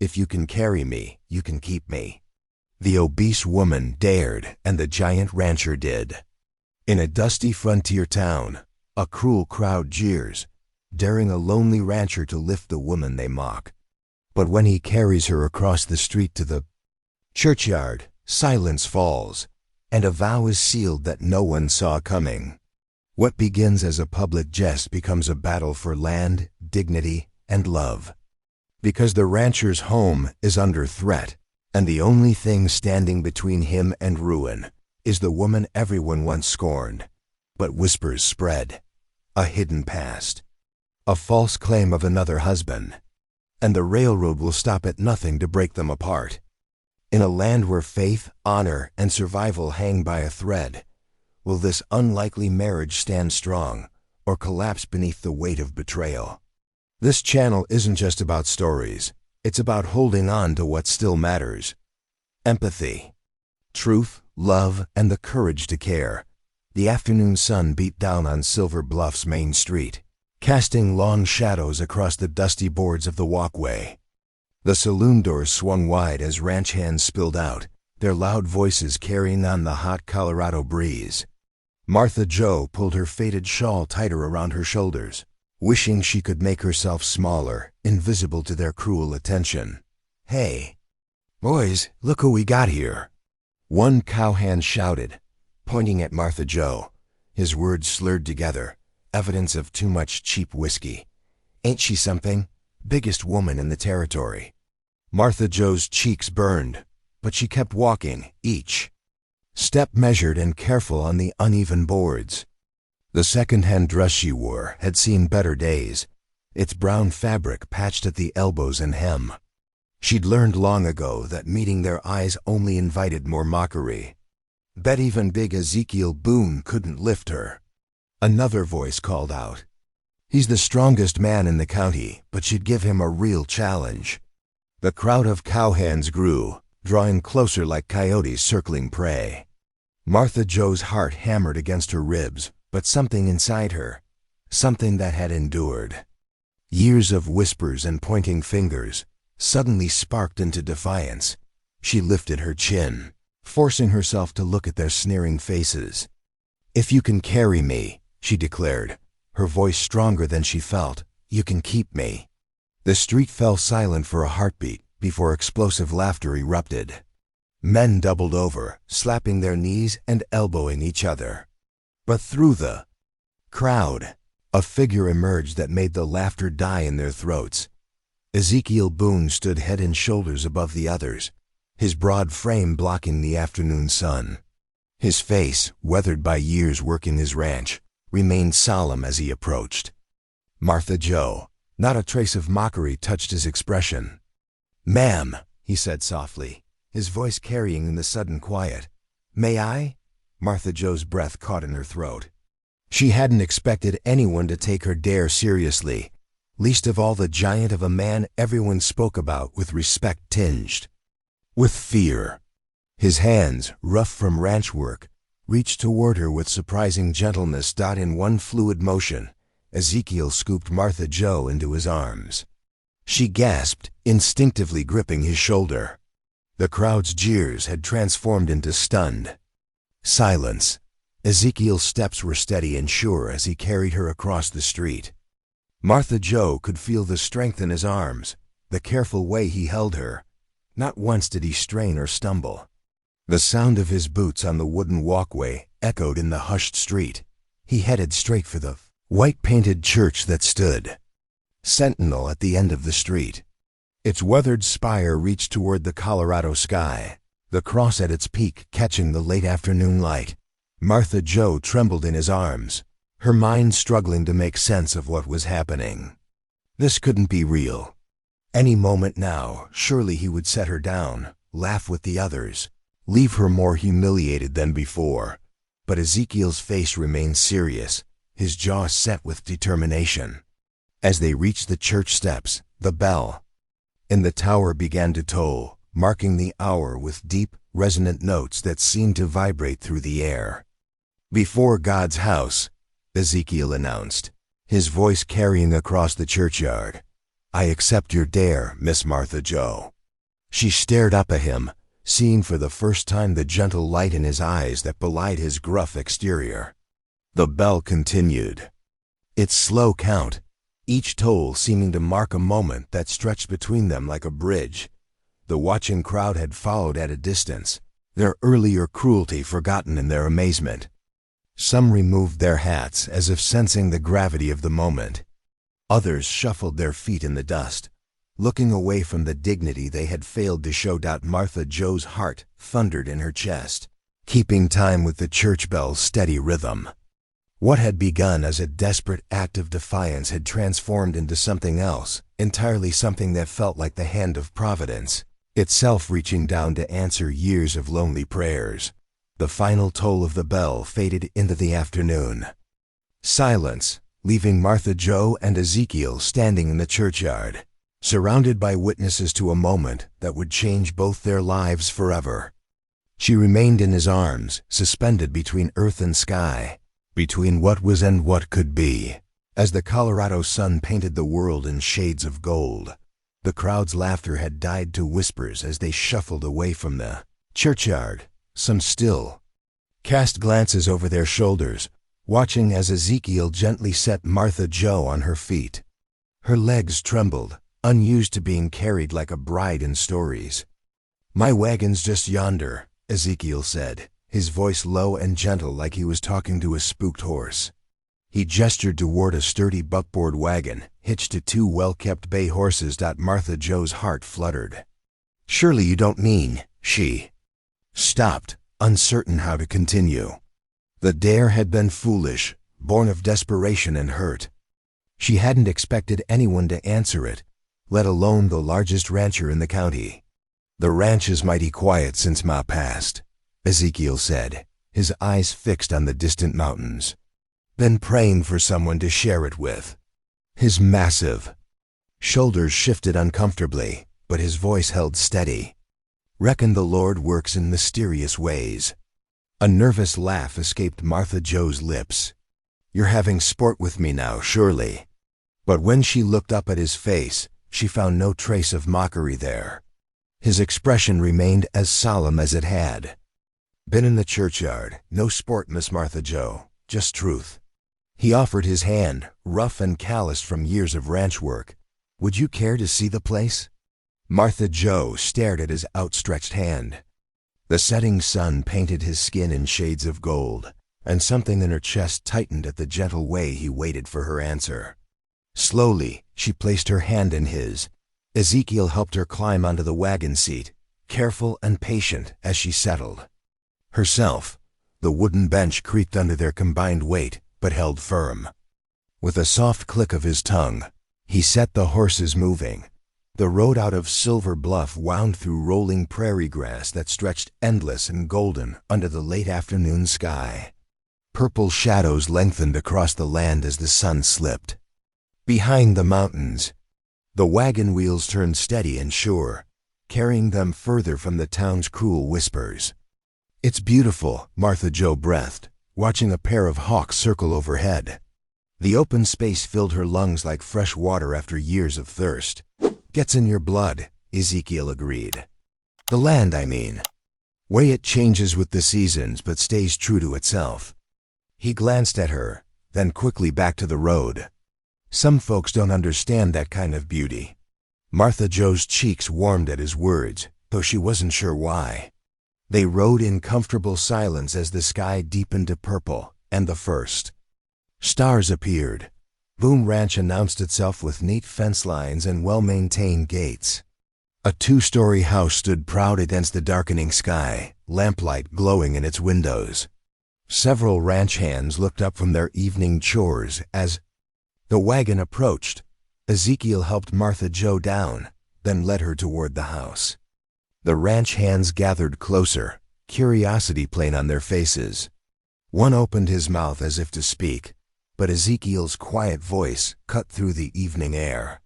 If you can carry me, you can keep me. The obese woman dared, and the giant rancher did. In a dusty frontier town, a cruel crowd jeers, daring a lonely rancher to lift the woman they mock. But when he carries her across the street to the churchyard, silence falls, and a vow is sealed that no one saw coming. What begins as a public jest becomes a battle for land, dignity, and love. Because the rancher's home is under threat, and the only thing standing between him and ruin is the woman everyone once scorned. But whispers spread. A hidden past. A false claim of another husband. And the railroad will stop at nothing to break them apart. In a land where faith, honor, and survival hang by a thread, will this unlikely marriage stand strong or collapse beneath the weight of betrayal? This channel isn't just about stories. It's about holding on to what still matters. Empathy, truth, love, and the courage to care. The afternoon sun beat down on Silver Bluff's main street, casting long shadows across the dusty boards of the walkway. The saloon doors swung wide as ranch hands spilled out, their loud voices carrying on the hot Colorado breeze. Martha Jo pulled her faded shawl tighter around her shoulders, wishing she could make herself smaller, invisible to their cruel attention. "Hey, boys, look who we got here," one cowhand shouted, pointing at Martha Jo, his words slurred together, evidence of too much cheap whiskey. "Ain't she something? Biggest woman in the territory." Martha Jo's cheeks burned, but she kept walking, each step measured and careful on the uneven boards. The second-hand dress she wore had seen better days, its brown fabric patched at the elbows and hem. She'd learned long ago that meeting their eyes only invited more mockery. Bet even big Ezekiel Boone couldn't lift her. Another voice called out. He's the strongest man in the county, but she'd give him a real challenge. The crowd of cowhands grew, drawing closer like coyotes circling prey. Martha Jo's heart hammered against her ribs, but something inside her, something that had endured years of whispers and pointing fingers, suddenly sparked into defiance. She lifted her chin, forcing herself to look at their sneering faces. "If you can carry me," she declared, her voice stronger than she felt, "you can keep me." The street fell silent for a heartbeat before explosive laughter erupted. Men doubled over, slapping their knees and elbowing each other. But through the crowd, a figure emerged that made the laughter die in their throats. Ezekiel Boone stood head and shoulders above the others, his broad frame blocking the afternoon sun. His face, weathered by years working his ranch, remained solemn as he approached. Martha Jo, not a trace of mockery touched his expression. "Ma'am," he said softly, his voice carrying in the sudden quiet. "May I?" Martha Jo's breath caught in her throat. She hadn't expected anyone to take her dare seriously, least of all the giant of a man everyone spoke about with respect tinged with fear. His hands, rough from ranch work, reached toward her with surprising gentleness. In one fluid motion, Ezekiel scooped Martha Jo into his arms. She gasped, instinctively gripping his shoulder. The crowd's jeers had transformed into stunned silence. Ezekiel's steps were steady and sure as he carried her across the street. Martha Jo could feel the strength in his arms, the careful way he held her. Not once did he strain or stumble. The sound of his boots on the wooden walkway echoed in the hushed street. He headed straight for the white-painted church that stood sentinel at the end of the street. Its weathered spire reached toward the Colorado sky, the cross at its peak catching the late afternoon light. Martha Jo trembled in his arms, her mind struggling to make sense of what was happening. This couldn't be real. Any moment now, surely he would set her down, laugh with the others, leave her more humiliated than before. But Ezekiel's face remained serious, his jaw set with determination. As they reached the church steps, the bell in the tower began to toll, marking the hour with deep, resonant notes that seemed to vibrate through the air. "Before God's house," Ezekiel announced, his voice carrying across the churchyard. "I accept your dare, Miss Martha Jo." She stared up at him, seeing for the first time the gentle light in his eyes that belied his gruff exterior. The bell continued. Its slow count, each toll seeming to mark a moment that stretched between them like a bridge. The watching crowd had followed at a distance, their earlier cruelty forgotten in their amazement. Some removed their hats as if sensing the gravity of the moment. Others shuffled their feet in the dust, looking away from the dignity they had failed to show. Martha Joe's heart thundered in her chest, keeping time with the church bell's steady rhythm. What had begun as a desperate act of defiance had transformed into something else, entirely, something that felt like the hand of Providence, itself reaching down to answer years of lonely prayers. The final toll of the bell faded into the afternoon. Silence, leaving Martha Joe and Ezekiel standing in the churchyard, surrounded by witnesses to a moment that would change both their lives forever. She remained in his arms, suspended between earth and sky, between what was and what could be. As the Colorado sun painted the world in shades of gold, the crowd's laughter had died to whispers as they shuffled away from the churchyard. Some still cast glances over their shoulders, watching as Ezekiel gently set Martha Joe on her feet. Her legs trembled, unused to being carried like a bride in stories. "My wagon's just yonder," Ezekiel said, his voice low and gentle like he was talking to a spooked horse. He gestured toward a sturdy buckboard wagon, hitched to two well-kept bay horses. Martha Joe's heart fluttered. "Surely you don't mean," she stopped, uncertain how to continue. The dare had been foolish, born of desperation and hurt. She hadn't expected anyone to answer it, let alone the largest rancher in the county. "The ranch is mighty quiet since Ma passed," Ezekiel said, his eyes fixed on the distant mountains. "Been praying for someone to share it with." His massive shoulders shifted uncomfortably, but his voice held steady. "Reckon the Lord works in mysterious ways." A nervous laugh escaped Martha Joe's lips. "You're having sport with me now, surely." But when she looked up at his face, she found no trace of mockery there. His expression remained as solemn as it had. "Been in the churchyard. No sport, Miss Martha Joe, just truth." He offered his hand, rough and calloused from years of ranch work. "Would you care to see the place?" Martha Joe stared at his outstretched hand. The setting sun painted his skin in shades of gold, and something in her chest tightened at the gentle way he waited for her answer. Slowly, she placed her hand in his. Ezekiel helped her climb onto the wagon seat, careful and patient as she settled herself. The wooden bench creaked under their combined weight, but held firm. With a soft click of his tongue, he set the horses moving. The road out of Silver Bluff wound through rolling prairie grass that stretched endless and golden under the late afternoon sky. Purple shadows lengthened across the land as the sun slipped. Behind the mountains, the wagon wheels turned steady and sure, carrying them further from the town's cruel whispers. "It's beautiful," Martha Joe breathed, watching a pair of hawks circle overhead. The open space filled her lungs like fresh water after years of thirst. "Gets in your blood," Ezekiel agreed. "The land, I mean. Way it changes with the seasons but stays true to itself." He glanced at her, then quickly back to the road. "Some folks don't understand that kind of beauty." Martha Joe's cheeks warmed at his words, though she wasn't sure why. They rode in comfortable silence as the sky deepened to purple, and the first stars appeared. Boone Ranch announced itself with neat fence lines and well-maintained gates. A two-story house stood proud against the darkening sky, lamplight glowing in its windows. Several ranch hands looked up from their evening chores as the wagon approached. Ezekiel helped Martha Joe down, then led her toward the house. The ranch hands gathered closer, curiosity plain on their faces. One opened his mouth as if to speak, but Ezekiel's quiet voice cut through the evening air.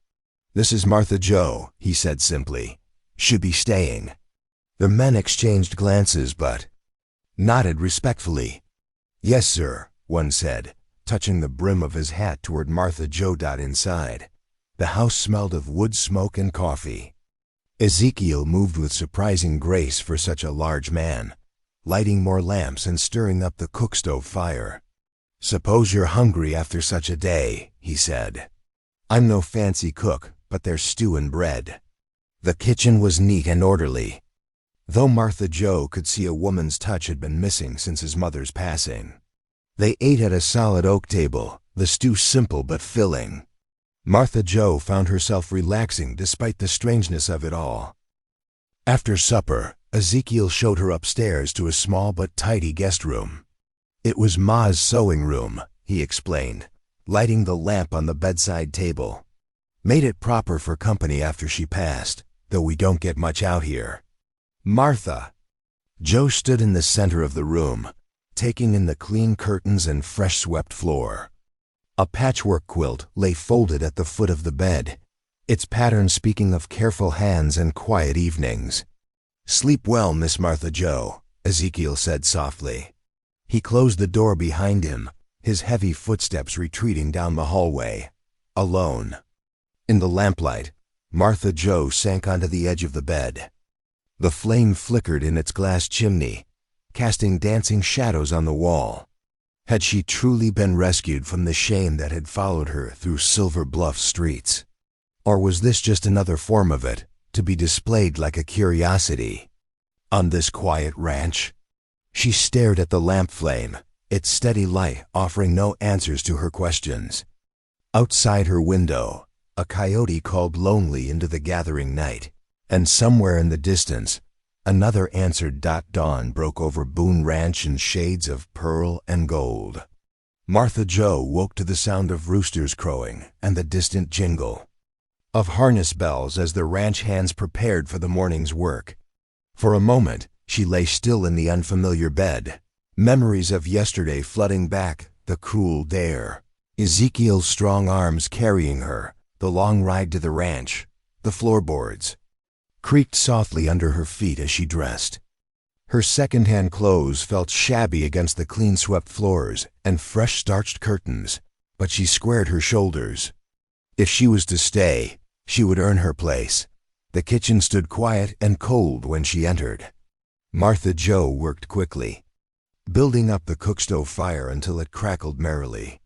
"This is Martha Joe," he said simply. "Should be staying." The men exchanged glances but nodded respectfully. "Yes, sir," one said, touching the brim of his hat toward Martha Joe. Inside, the house smelled of wood smoke and coffee. Ezekiel moved with surprising grace for such a large man, lighting more lamps and stirring up the cookstove fire. "Suppose you're hungry after such a day," he said. "I'm no fancy cook, but there's stew and bread." The kitchen was neat and orderly, though Martha Joe could see a woman's touch had been missing since his mother's passing. They ate at a solid oak table, the stew simple but filling. Martha Joe found herself relaxing despite the strangeness of it all. After supper, Ezekiel showed her upstairs to a small but tidy guest room. "It was Ma's sewing room," he explained, lighting the lamp on the bedside table. "Made it proper for company after she passed, though we don't get much out here." "Martha!" Joe stood in the center of the room, taking in the clean curtains and fresh-swept floor. A patchwork quilt lay folded at the foot of the bed, its pattern speaking of careful hands and quiet evenings. "Sleep well, Miss Martha Joe," Ezekiel said softly. He closed the door behind him, his heavy footsteps retreating down the hallway. Alone. In the lamplight, Martha Joe sank onto the edge of the bed. The flame flickered in its glass chimney, casting dancing shadows on the wall. Had she truly been rescued from the shame that had followed her through Silver Bluff streets? Or was this just another form of it, to be displayed like a curiosity? On this quiet ranch? She stared at the lamp flame, its steady light offering no answers to her questions. Outside her window, a coyote called lonely into the gathering night, and somewhere in the distance, another answered. Dawn broke over Boone Ranch in shades of pearl and gold. Martha Joe woke to the sound of roosters crowing and the distant jingle of harness bells as the ranch hands prepared for the morning's work. For a moment, she lay still in the unfamiliar bed, memories of yesterday flooding back, the cruel dare, Ezekiel's strong arms carrying her, the long ride to the ranch, the floorboards creaked softly under her feet as she dressed. Her second-hand clothes felt shabby against the clean-swept floors and fresh starched curtains, but she squared her shoulders. If she was to stay, she would earn her place. The kitchen stood quiet and cold when she entered. Martha Joe worked quickly, building up the cookstove fire until it crackled merrily.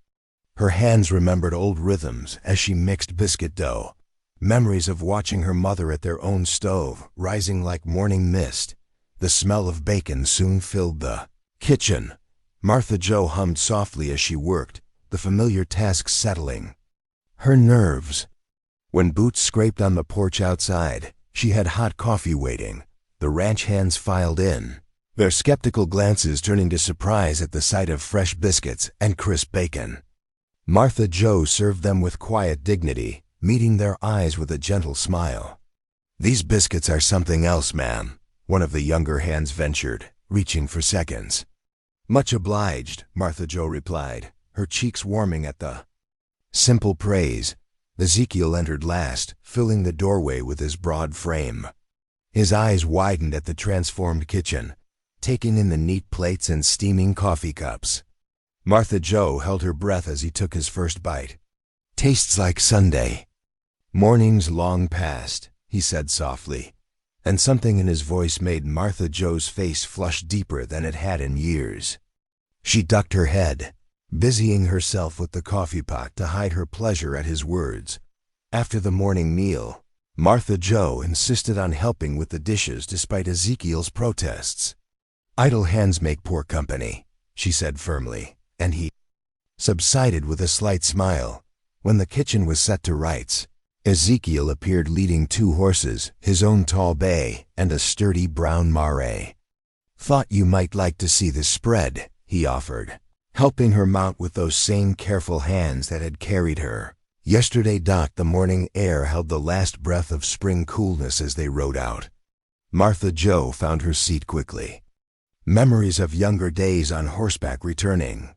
Her hands remembered old rhythms as she mixed biscuit dough, memories of watching her mother at their own stove, rising like morning mist. The smell of bacon soon filled the kitchen. Martha Joe hummed softly as she worked, the familiar tasks settling her nerves. When boots scraped on the porch outside, she had hot coffee waiting. The ranch hands filed in, their skeptical glances turning to surprise at the sight of fresh biscuits and crisp bacon. Martha Joe served them with quiet dignity, meeting their eyes with a gentle smile. "These biscuits are something else, ma'am," one of the younger hands ventured, reaching for seconds. "Much obliged," Martha Joe replied, her cheeks warming at the simple praise. Ezekiel entered last, filling the doorway with his broad frame. His eyes widened at the transformed kitchen, taking in the neat plates and steaming coffee cups. Martha Joe held her breath as he took his first bite. "Tastes like Sunday." "Morning's long past," he said softly, and something in his voice made Martha Joe's face flush deeper than it had in years. She ducked her head, busying herself with the coffee pot to hide her pleasure at his words. After the morning meal, Martha Joe insisted on helping with the dishes despite Ezekiel's protests. "Idle hands make poor company," she said firmly, and he subsided with a slight smile. When the kitchen was set to rights, Ezekiel appeared leading 2 horses, his own tall bay, and a sturdy brown mare. "Thought you might like to see the spread," he offered, helping her mount with those same careful hands that had carried her. Yesterday. The morning air held the last breath of spring coolness as they rode out. Martha Joe found her seat quickly, memories of younger days on horseback returning.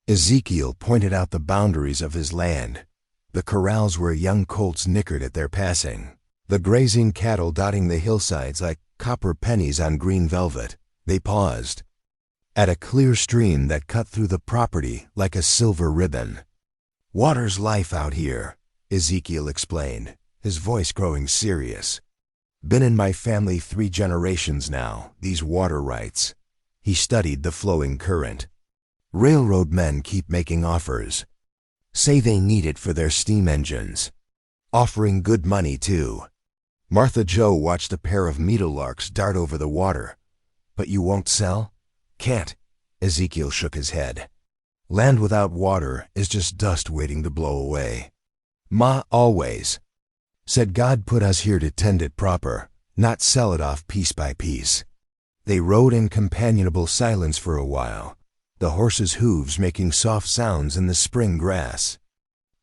Ezekiel pointed out the boundaries of his land, the corrals where young colts nickered at their passing, the grazing cattle dotting the hillsides like copper pennies on green velvet. They paused at a clear stream that cut through the property like a silver ribbon. "Water's life out here," Ezekiel explained, his voice growing serious. Been in my family 3 generations now, these water rights. He studied the flowing current. Railroad men keep making offers. Say they need it for their steam engines. Offering good money, too. Martha Jo watched a pair of meadowlarks dart over the water. But you won't sell? Can't. Ezekiel shook his head. Land without water is just dust waiting to blow away. Ma always said God put us here to tend it proper, not sell it off piece by piece. They rode in companionable silence for a while, the horses' hooves making soft sounds in the spring grass.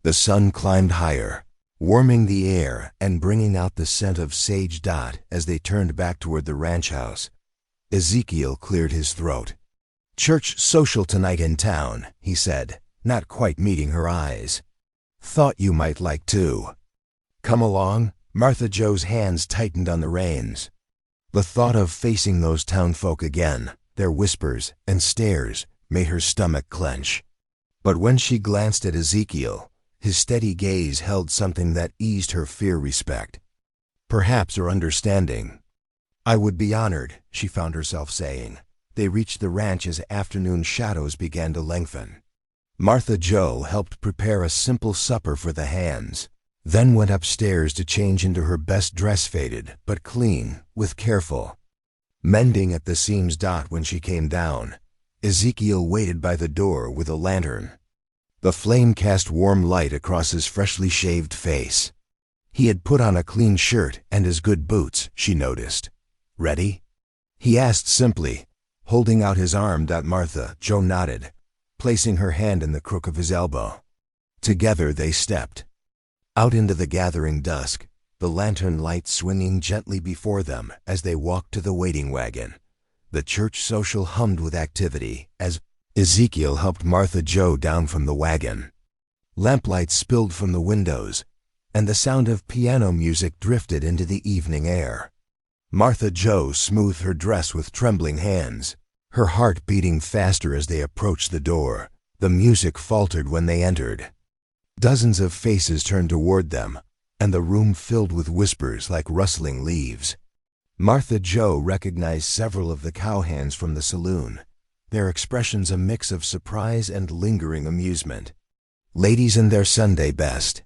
The sun climbed higher, warming the air and bringing out the scent of sage dot as they turned back toward the ranch house. Ezekiel cleared his throat. Church social tonight in town, he said, not quite meeting her eyes. Thought you might like to. Come along? Martha Jo's hands tightened on the reins. The thought of facing those townfolk again, their whispers and stares, made her stomach clench. But when she glanced at Ezekiel, his steady gaze held something that eased her fear-respect. Perhaps her understanding. I would be honored, she found herself saying. They reached the ranch as afternoon shadows began to lengthen. Martha Jo helped prepare a simple supper for the hands, then went upstairs to change into her best dress, faded but clean, with careful mending at the seams. When she came down, Ezekiel waited by the door with a lantern. The flame cast warm light across his freshly shaved face. He had put on a clean shirt and his good boots, she noticed. Ready? He asked simply, holding out his arm. Martha Jo nodded, placing her hand in the crook of his elbow. Together they stepped out into the gathering dusk, the lantern light swinging gently before them as they walked to the waiting wagon. The church social hummed with activity as Ezekiel helped Martha Jo down from the wagon. Lamplight spilled from the windows, and the sound of piano music drifted into the evening air. Martha Jo smoothed her dress with trembling hands, her heart beating faster as they approached the door. The music faltered when they entered. Dozens of faces turned toward them, and the room filled with whispers like rustling leaves. Martha Jo recognized several of the cowhands from the saloon, their expressions a mix of surprise and lingering amusement. Ladies in their Sunday best,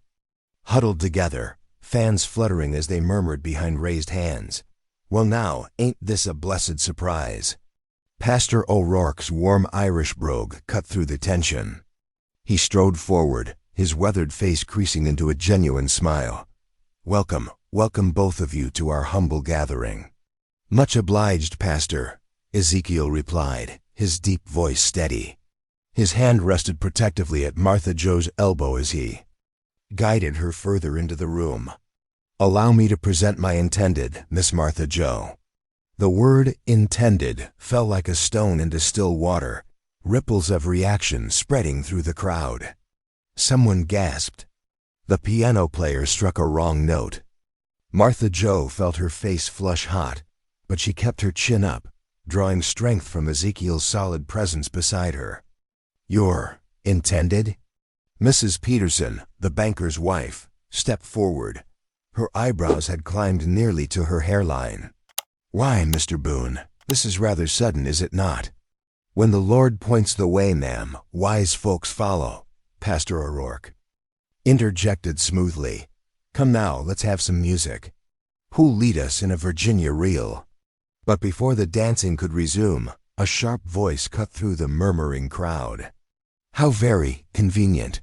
huddled together, fans fluttering as they murmured behind raised hands. Well now, ain't this a blessed surprise? Pastor O'Rourke's warm Irish brogue cut through the tension. He strode forward, his weathered face creasing into a genuine smile. Welcome, welcome both of you to our humble gathering. Much obliged, Pastor, Ezekiel replied, his deep voice steady. His hand rested protectively at Martha Jo's elbow as he guided her further into the room. Allow me to present my intended, Miss Martha Jo. The word intended fell like a stone into still water, ripples of reaction spreading through the crowd. Someone gasped. The piano player struck a wrong note. Martha Jo felt her face flush hot, but she kept her chin up, drawing strength from Ezekiel's solid presence beside her. Your intended? Mrs. Peterson, the banker's wife, stepped forward. Her eyebrows had climbed nearly to her hairline. Why, Mr. Boone, this is rather sudden, is it not? When the Lord points the way, ma'am, wise folks follow, Pastor O'Rourke interjected smoothly. Come now, let's have some music. Who'll lead us in a Virginia reel? But before the dancing could resume, a sharp voice cut through the murmuring crowd. How very convenient.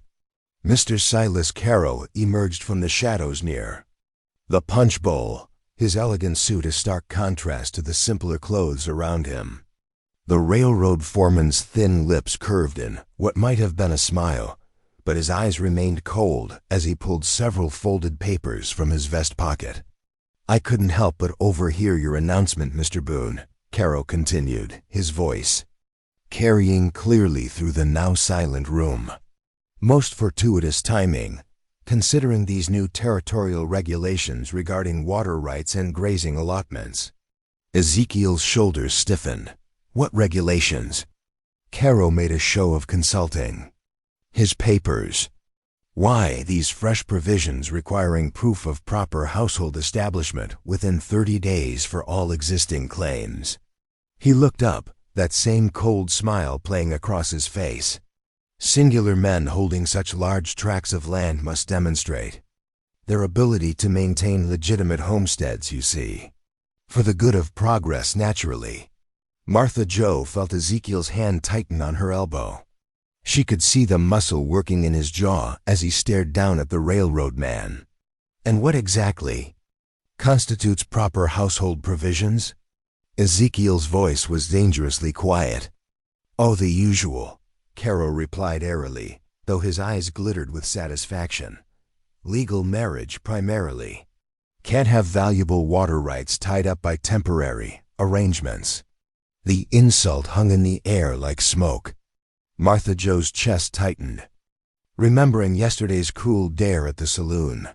Mr. Silas Carroll emerged from the shadows near the punch bowl, his elegant suit a stark contrast to the simpler clothes around him. The railroad foreman's thin lips curved in what might have been a smile, but his eyes remained cold as he pulled several folded papers from his vest pocket. I couldn't help but overhear your announcement, Mr. Boone, Carroll continued, his voice carrying clearly through the now silent room. Most fortuitous timing, considering these new territorial regulations regarding water rights and grazing allotments. Ezekiel's shoulders stiffened. What regulations? Carroll made a show of consulting. His papers. Why these fresh provisions requiring proof of proper household establishment within 30 days for all existing claims? He looked up, that same cold smile playing across his face. Singular men holding such large tracts of land must demonstrate their ability to maintain legitimate homesteads, you see. For the good of progress, naturally. Martha Jo felt Ezekiel's hand tighten on her elbow. She could see the muscle working in his jaw as he stared down at the railroad man. And what exactly constitutes proper household provisions? Ezekiel's voice was dangerously quiet. Oh, the usual, Carol replied airily, though his eyes glittered with satisfaction. Legal marriage, primarily. Can't have valuable water rights tied up by temporary arrangements. The insult hung in the air like smoke. Martha Jo's chest tightened, remembering yesterday's cruel dare at the saloon.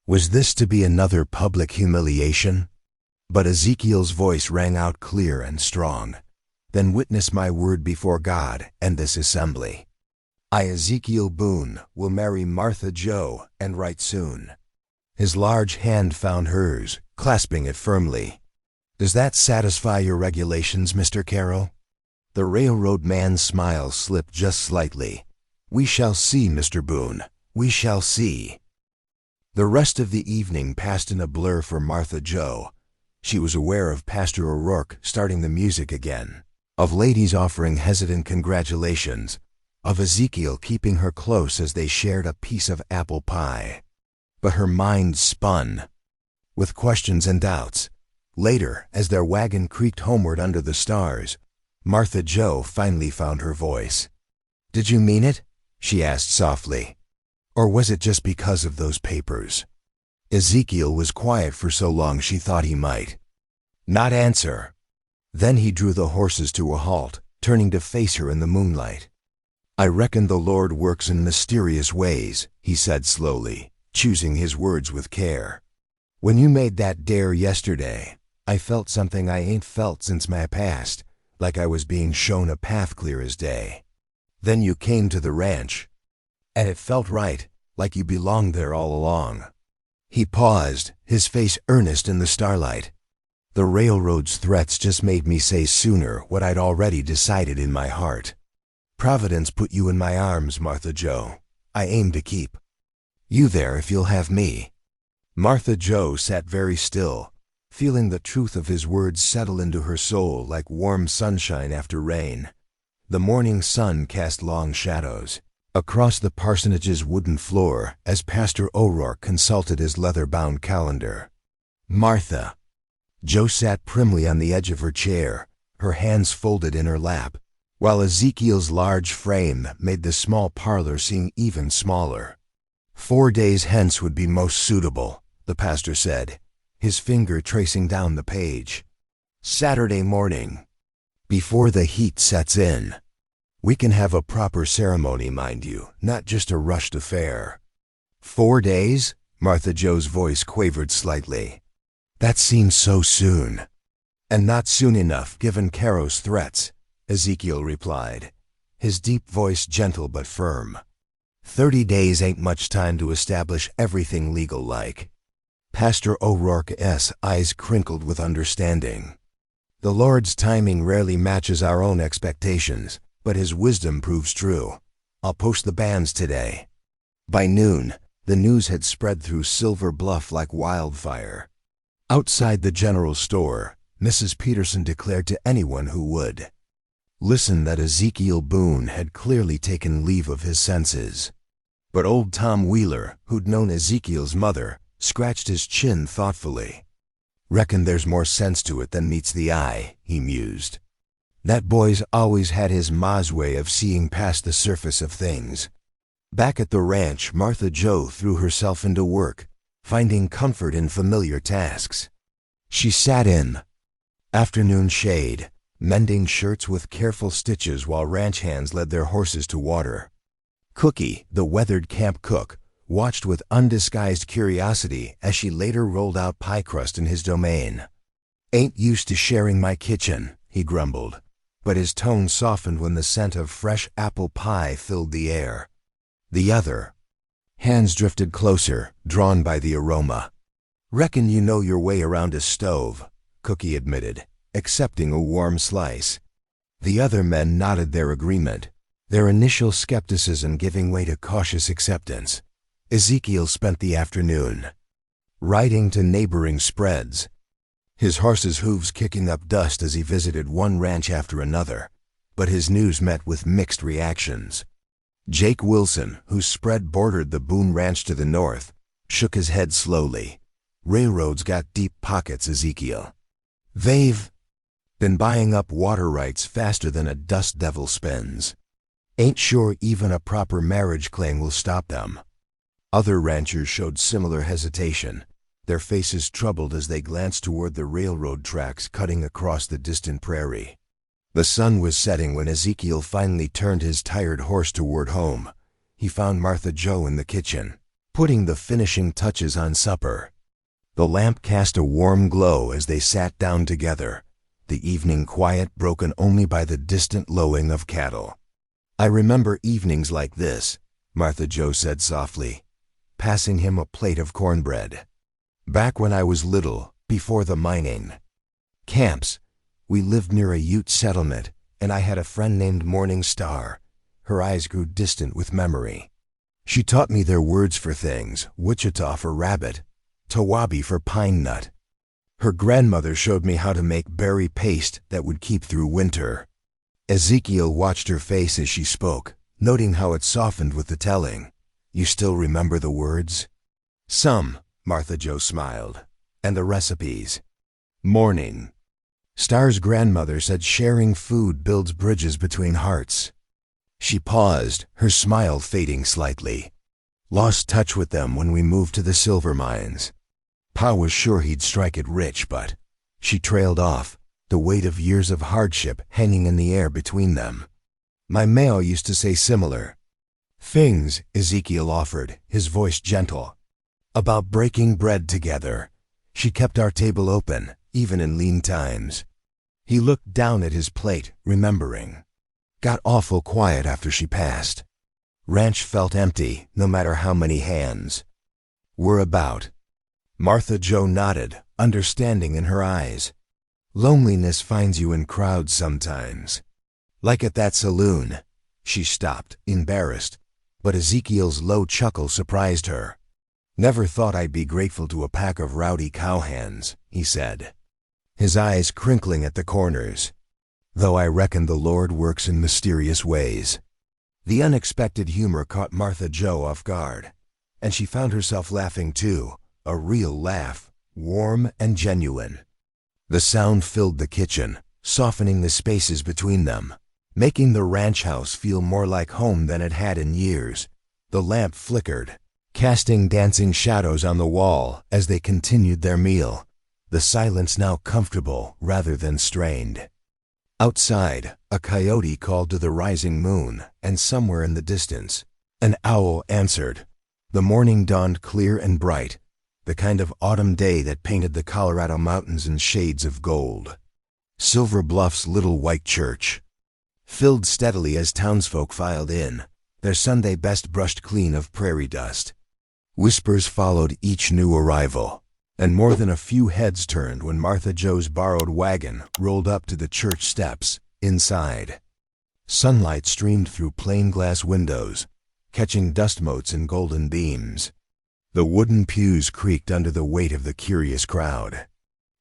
Was this to be another public humiliation? But Ezekiel's voice rang out clear and strong. Then witness my word before God and this assembly. I, Ezekiel Boone, will marry Martha Jo, and right soon. His large hand found hers, clasping it firmly. Does that satisfy your regulations, Mr. Carroll? The railroad man's smile slipped just slightly. We shall see, Mr. Boone. We shall see. The rest of the evening passed in a blur for Martha Jo. She was aware of Pastor O'Rourke starting the music again, of ladies offering hesitant congratulations, of Ezekiel keeping her close as they shared a piece of apple pie. But her mind spun with questions and doubts. Later, as their wagon creaked homeward under the stars, Martha Jo finally found her voice. Did you mean it? She asked softly. Or was it just because of those papers? Ezekiel was quiet for so long she thought he might not answer. Then he drew the horses to a halt, turning to face her in the moonlight. I reckon the Lord works in mysterious ways, he said slowly, choosing his words with care. When you made that dare yesterday, I felt something I ain't felt since my past, like I was being shown a path clear as day. Then you came to the ranch, and it felt right, like you belonged there all along. He paused, his face earnest in the starlight. The railroad's threats just made me say sooner what I'd already decided in my heart. Providence put you in my arms, Martha Jo. I aim to keep you there if you'll have me. Martha Jo sat very still, feeling the truth of his words settle into her soul like warm sunshine after rain. The morning sun cast long shadows across the parsonage's wooden floor as Pastor O'Rourke consulted his leather-bound calendar. Martha Jo sat primly on the edge of her chair, her hands folded in her lap, while Ezekiel's large frame made the small parlor seem even smaller. 4 days hence would be most suitable, the pastor said, his finger tracing down the page. Saturday morning, before the heat sets in. We can have a proper ceremony, mind you, not just a rushed affair. 4 days? Martha Jo's voice quavered slightly. That seems so soon. And not soon enough, given Caro's threats, Ezekiel replied, his deep voice gentle but firm. 30 days ain't much time to establish everything legal-like. Pastor O'Rourke's eyes crinkled with understanding. The Lord's timing rarely matches our own expectations, but his wisdom proves true. I'll post the banns today. By noon, the news had spread through Silver Bluff like wildfire. Outside the general store, Mrs. Peterson declared to anyone who would listen that Ezekiel Boone had clearly taken leave of his senses. But old Tom Wheeler, who'd known Ezekiel's mother, scratched his chin thoughtfully. Reckon there's more sense to it than meets the eye, he mused. That boy's always had his ma's way of seeing past the surface of things. Back at the ranch, Martha Jo threw herself into work, finding comfort in familiar tasks. She sat in afternoon shade, mending shirts with careful stitches while ranch hands led their horses to water. Cookie, the weathered camp cook, watched with undisguised curiosity as she later rolled out pie crust in his domain. Ain't used to sharing my kitchen, he grumbled, but his tone softened when the scent of fresh apple pie filled the air. The other Hands drifted closer, drawn by the aroma. "Reckon you know your way around a stove," Cookie admitted, accepting a warm slice. The other men nodded their agreement, their initial skepticism giving way to cautious acceptance. Ezekiel spent the afternoon riding to neighboring spreads, his horse's hooves kicking up dust as he visited one ranch after another, but his news met with mixed reactions. Jake Wilson, whose spread bordered the Boone Ranch to the north, shook his head slowly. "Railroads got deep pockets, Ezekiel. They've been buying up water rights faster than a dust devil spins. Ain't sure even a proper marriage claim will stop them." Other ranchers showed similar hesitation, their faces troubled as they glanced toward the railroad tracks cutting across the distant prairie. The sun was setting when Ezekiel finally turned his tired horse toward home. He found Martha Jo in the kitchen, putting the finishing touches on supper. The lamp cast a warm glow as they sat down together, the evening quiet broken only by the distant lowing of cattle. "I remember evenings like this," Martha Jo said softly, passing him a plate of cornbread. "Back when I was little, before the mining camps, we lived near a Ute settlement, and I had a friend named Morning Star." Her eyes grew distant with memory. "She taught me their words for things, Wichita for rabbit, Tawabi for pine nut. Her grandmother showed me how to make berry paste that would keep through winter." Ezekiel watched her face as she spoke, noting how it softened with the telling. "You still remember the words?" "Some," Martha Jo smiled. "And the recipes?" "Morning Star's grandmother said sharing food builds bridges between hearts." She paused, her smile fading slightly. "Lost touch with them when we moved to the silver mines. Pa was sure he'd strike it rich, but..." She trailed off, the weight of years of hardship hanging in the air between them. "My Mao used to say similar things," Ezekiel offered, his voice gentle. "About breaking bread together. She kept our table open, even in lean times." He looked down at his plate, remembering. Got awful quiet after she passed. Ranch felt empty, no matter how many hands were about. Martha Jo nodded, understanding in her eyes. "Loneliness finds you in crowds sometimes. Like at that saloon." She stopped, embarrassed, but Ezekiel's low chuckle surprised her. "Never thought I'd be grateful to a pack of rowdy cowhands," he said, his eyes crinkling at the corners. "Though I reckon the Lord works in mysterious ways." The unexpected humor caught Martha Jo off guard, and she found herself laughing too, a real laugh, warm and genuine. The sound filled the kitchen, softening the spaces between them, making the ranch house feel more like home than it had in years. The lamp flickered, casting dancing shadows on the wall as they continued their meal, the silence now comfortable rather than strained. Outside, a coyote called to the rising moon, and somewhere in the distance, an owl answered. The morning dawned clear and bright, the kind of autumn day that painted the Colorado mountains in shades of gold. Silver Bluff's little white church filled steadily as townsfolk filed in, their Sunday best brushed clean of prairie dust. Whispers followed each new arrival, and more than a few heads turned when Martha Jo's borrowed wagon rolled up to the church steps. Inside, sunlight streamed through plain glass windows, catching dust motes and golden beams. The wooden pews creaked under the weight of the curious crowd.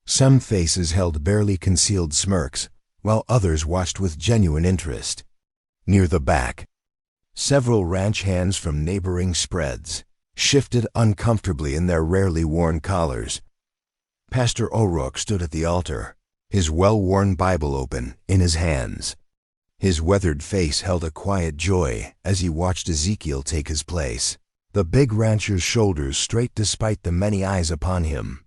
Some faces held barely concealed smirks, while others watched with genuine interest. Near the back, several ranch hands from neighboring spreads shifted uncomfortably in their rarely worn collars. Pastor O'Rourke stood at the altar, his well-worn Bible open in his hands. His weathered face held a quiet joy as he watched Ezekiel take his place, the big rancher's shoulders straight despite the many eyes upon him.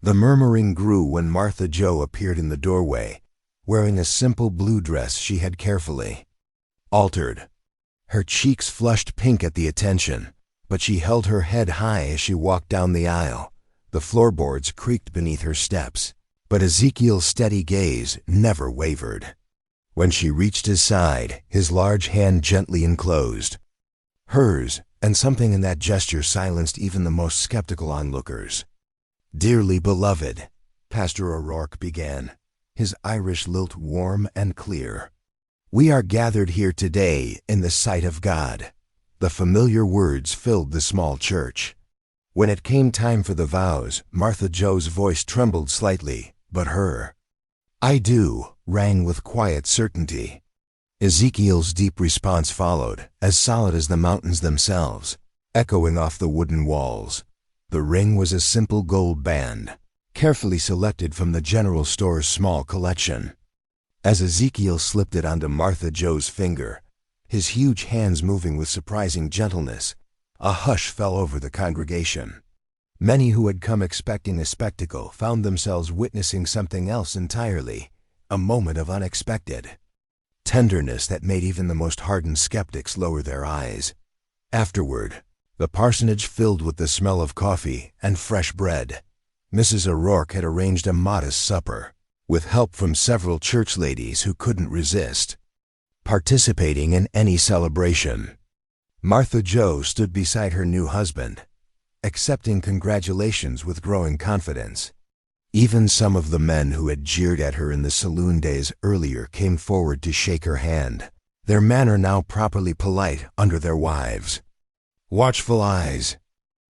The murmuring grew when Martha Jo appeared in the doorway, wearing a simple blue dress she had carefully altered. Her cheeks flushed pink at the attention, but she held her head high as she walked down the aisle. The floorboards creaked beneath her steps, but Ezekiel's steady gaze never wavered. When she reached his side, his large hand gently enclosed hers, and something in that gesture silenced even the most skeptical onlookers. "Dearly beloved," Pastor O'Rourke began, his Irish lilt warm and clear, "we are gathered here today in the sight of God." The familiar words filled the small church. When it came time for the vows, Martha Joe's voice trembled slightly, but her "I do" rang with quiet certainty. Ezekiel's deep response followed, as solid as the mountains themselves, echoing off the wooden walls. The ring was a simple gold band, carefully selected from the general store's small collection. As Ezekiel slipped it onto Martha Joe's finger, his huge hands moving with surprising gentleness, a hush fell over the congregation. Many who had come expecting a spectacle found themselves witnessing something else entirely, a moment of unexpected tenderness that made even the most hardened skeptics lower their eyes. Afterward, the parsonage filled with the smell of coffee and fresh bread. Mrs. O'Rourke had arranged a modest supper, with help from several church ladies who couldn't resist participating in any celebration. Martha Joe stood beside her new husband, accepting congratulations with growing confidence. Even some of the men who had jeered at her in the saloon days earlier came forward to shake her hand, their manner now properly polite under their wives' watchful eyes.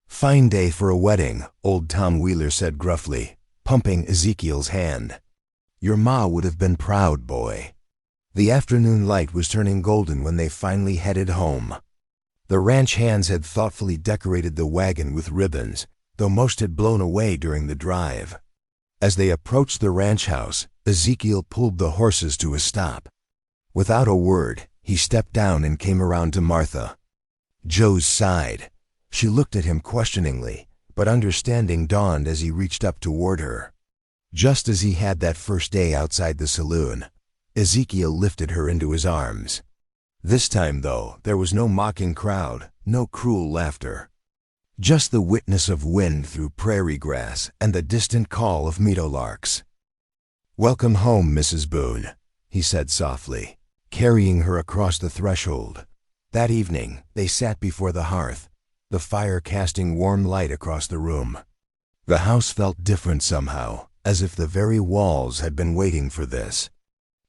"Fine day for a wedding," old Tom Wheeler said gruffly, pumping Ezekiel's hand. "Your ma would have been proud, boy." The afternoon light was turning golden when they finally headed home. The ranch hands had thoughtfully decorated the wagon with ribbons, though most had blown away during the drive. As they approached the ranch house, Ezekiel pulled the horses to a stop. Without a word, he stepped down and came around to Martha Joe's side. She looked at him questioningly, but understanding dawned as he reached up toward her. Just as he had that first day outside the saloon, Ezekiel lifted her into his arms. This time, though, there was no mocking crowd, no cruel laughter. Just the witness of wind through prairie grass and the distant call of meadowlarks. "Welcome home, Mrs. Boone," he said softly, carrying her across the threshold. That evening, they sat before the hearth, the fire casting warm light across the room. The house felt different somehow, as if the very walls had been waiting for this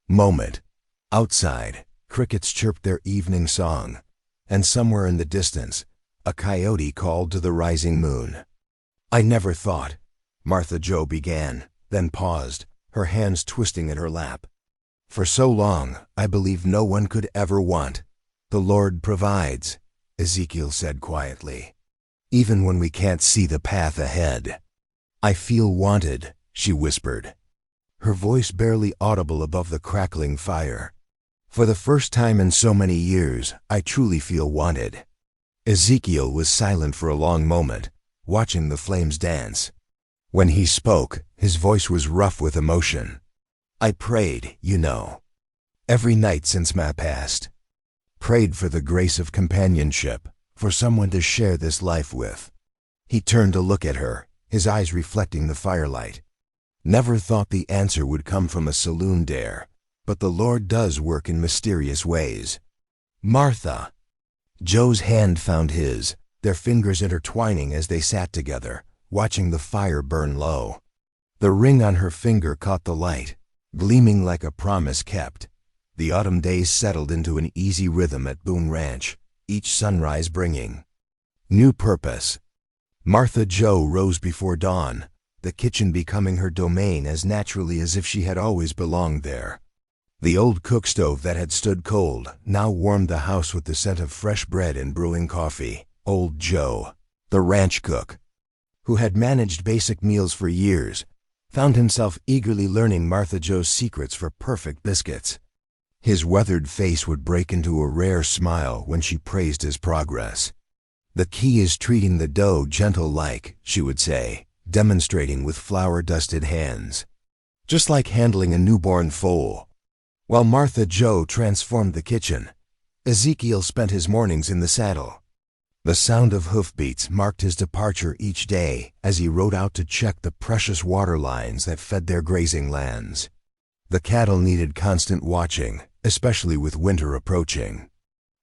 moment. Outside, crickets chirped their evening song, and somewhere in the distance, a coyote called to the rising moon. "I never thought," Martha Joe began, then paused, her hands twisting at her lap. "For so long, I believed no one could ever want. The Lord provides," Ezekiel said quietly, "even when we can't see the path ahead." "I feel wanted," she whispered, her voice barely audible above the crackling fire. "For the first time in so many years, I truly feel wanted." Ezekiel was silent for a long moment, watching the flames dance. When he spoke, his voice was rough with emotion. "I prayed, you know, every night since my past. Prayed for the grace of companionship, for someone to share this life with." He turned to look at her, his eyes reflecting the firelight. "Never thought the answer would come from a saloon dare, but the Lord does work in mysterious ways." "Martha!" Joe's hand found his, their fingers intertwining as they sat together, watching the fire burn low. The ring on her finger caught the light, gleaming like a promise kept. The autumn days settled into an easy rhythm at Boone Ranch, each sunrise bringing new purpose. Martha Joe rose before dawn, the kitchen becoming her domain as naturally as if she had always belonged there. The old cook stove that had stood cold now warmed the house with the scent of fresh bread and brewing coffee. Old Joe, the ranch cook, who had managed basic meals for years, found himself eagerly learning Martha Joe's secrets for perfect biscuits. His weathered face would break into a rare smile when she praised his progress. "The key is treating the dough gentle-like," she would say, demonstrating with flour-dusted hands, "just like handling a newborn foal." While Martha Joe transformed the kitchen, Ezekiel spent his mornings in the saddle. The sound of hoofbeats marked his departure each day as he rode out to check the precious water lines that fed their grazing lands. The cattle needed constant watching, especially with winter approaching.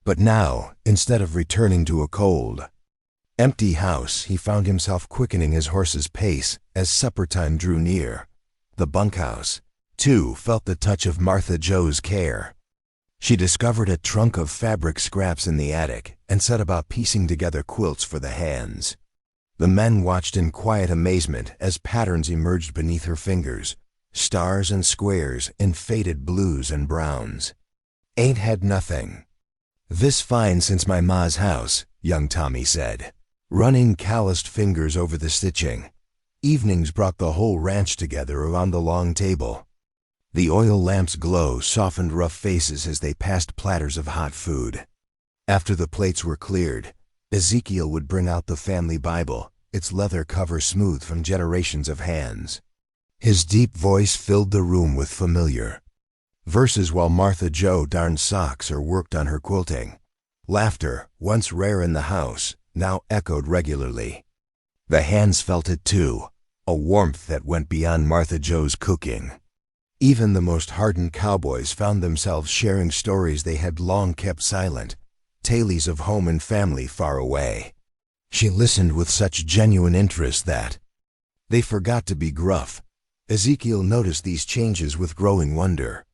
But now, instead of returning to a cold, empty house, he found himself quickening his horse's pace as supper time drew near. The bunkhouse, too, felt the touch of Martha Joe's care. She discovered a trunk of fabric scraps in the attic and set about piecing together quilts for the hands. The men watched in quiet amazement as patterns emerged beneath her fingers, stars and squares in faded blues and browns. "Ain't had nothing this fine since my ma's house," young Tommy said, running calloused fingers over the stitching. Evenings brought the whole ranch together around the long table. The oil lamp's glow softened rough faces as they passed platters of hot food. After the plates were cleared, Ezekiel would bring out the family Bible, its leather cover smooth from generations of hands. His deep voice filled the room with familiar verses while Martha Joe darned socks or worked on her quilting. Laughter, once rare in the house, now echoed regularly. The hands felt it too, a warmth that went beyond Martha Joe's cooking. Even the most hardened cowboys found themselves sharing stories they had long kept silent, tales of home and family far away. She listened with such genuine interest that they forgot to be gruff. Ezekiel noticed these changes with growing wonder.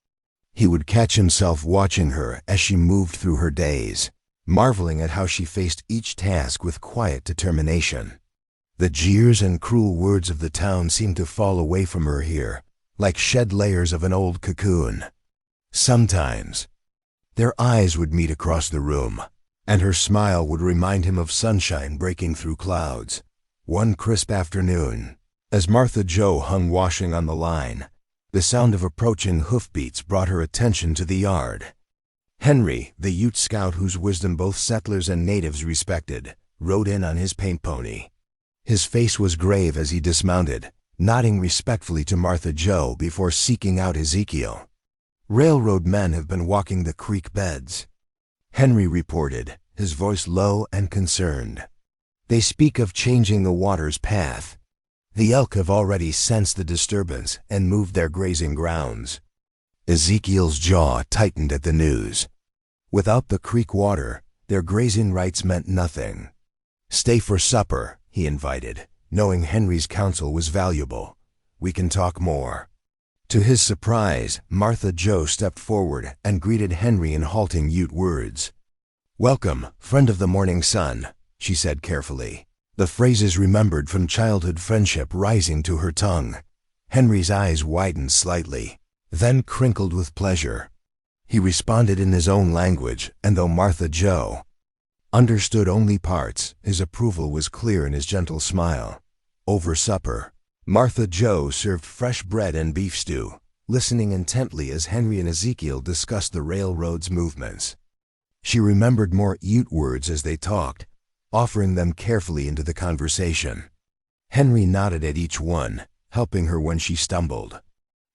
He would catch himself watching her as she moved through her days, marveling at how she faced each task with quiet determination. The jeers and cruel words of the town seemed to fall away from her here, like shed layers of an old cocoon. Sometimes, their eyes would meet across the room, and her smile would remind him of sunshine breaking through clouds. One crisp afternoon, as Martha Joe hung washing on the line, the sound of approaching hoofbeats brought her attention to the yard. Henry, the Ute scout whose wisdom both settlers and natives respected, rode in on his paint pony. His face was grave as he dismounted, nodding respectfully to Martha Joe before seeking out Ezekiel. "Railroad men have been walking the creek beds," Henry reported, his voice low and concerned. "They speak of changing the water's path. The elk have already sensed the disturbance and moved their grazing grounds." Ezekiel's jaw tightened at the news. Without the creek water, their grazing rights meant nothing. "Stay for supper," he invited, knowing Henry's counsel was valuable. "We can talk more." To his surprise, Martha Joe stepped forward and greeted Henry in halting Ute words. "Welcome, friend of the morning sun," she said carefully, the phrases remembered from childhood friendship rising to her tongue. Henry's eyes widened slightly, then crinkled with pleasure. He responded in his own language, and though Martha Joe understood only parts, his approval was clear in his gentle smile. Over supper, Martha Joe served fresh bread and beef stew, listening intently as Henry and Ezekiel discussed the railroad's movements. She remembered more Ute words as they talked, offering them carefully into the conversation. Henry nodded at each one, helping her when she stumbled.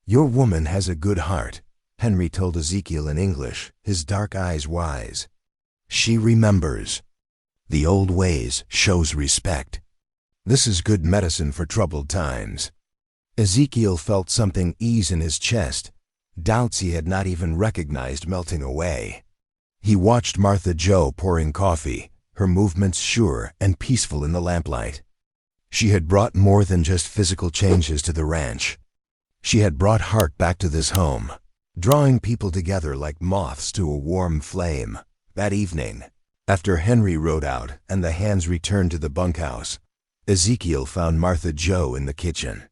"Your woman has a good heart," Henry told Ezekiel in English, his dark eyes wise. "She remembers the old ways, shows respect. This is good medicine for troubled times." Ezekiel felt something ease in his chest, doubts he had not even recognized melting away. He watched Martha Joe pouring coffee, her movements sure and peaceful in the lamplight. She had brought more than just physical changes to the ranch. She had brought heart back to this home, drawing people together like moths to a warm flame. That evening, after Henry rode out and the hands returned to the bunkhouse, Ezekiel found Martha Joe in the kitchen.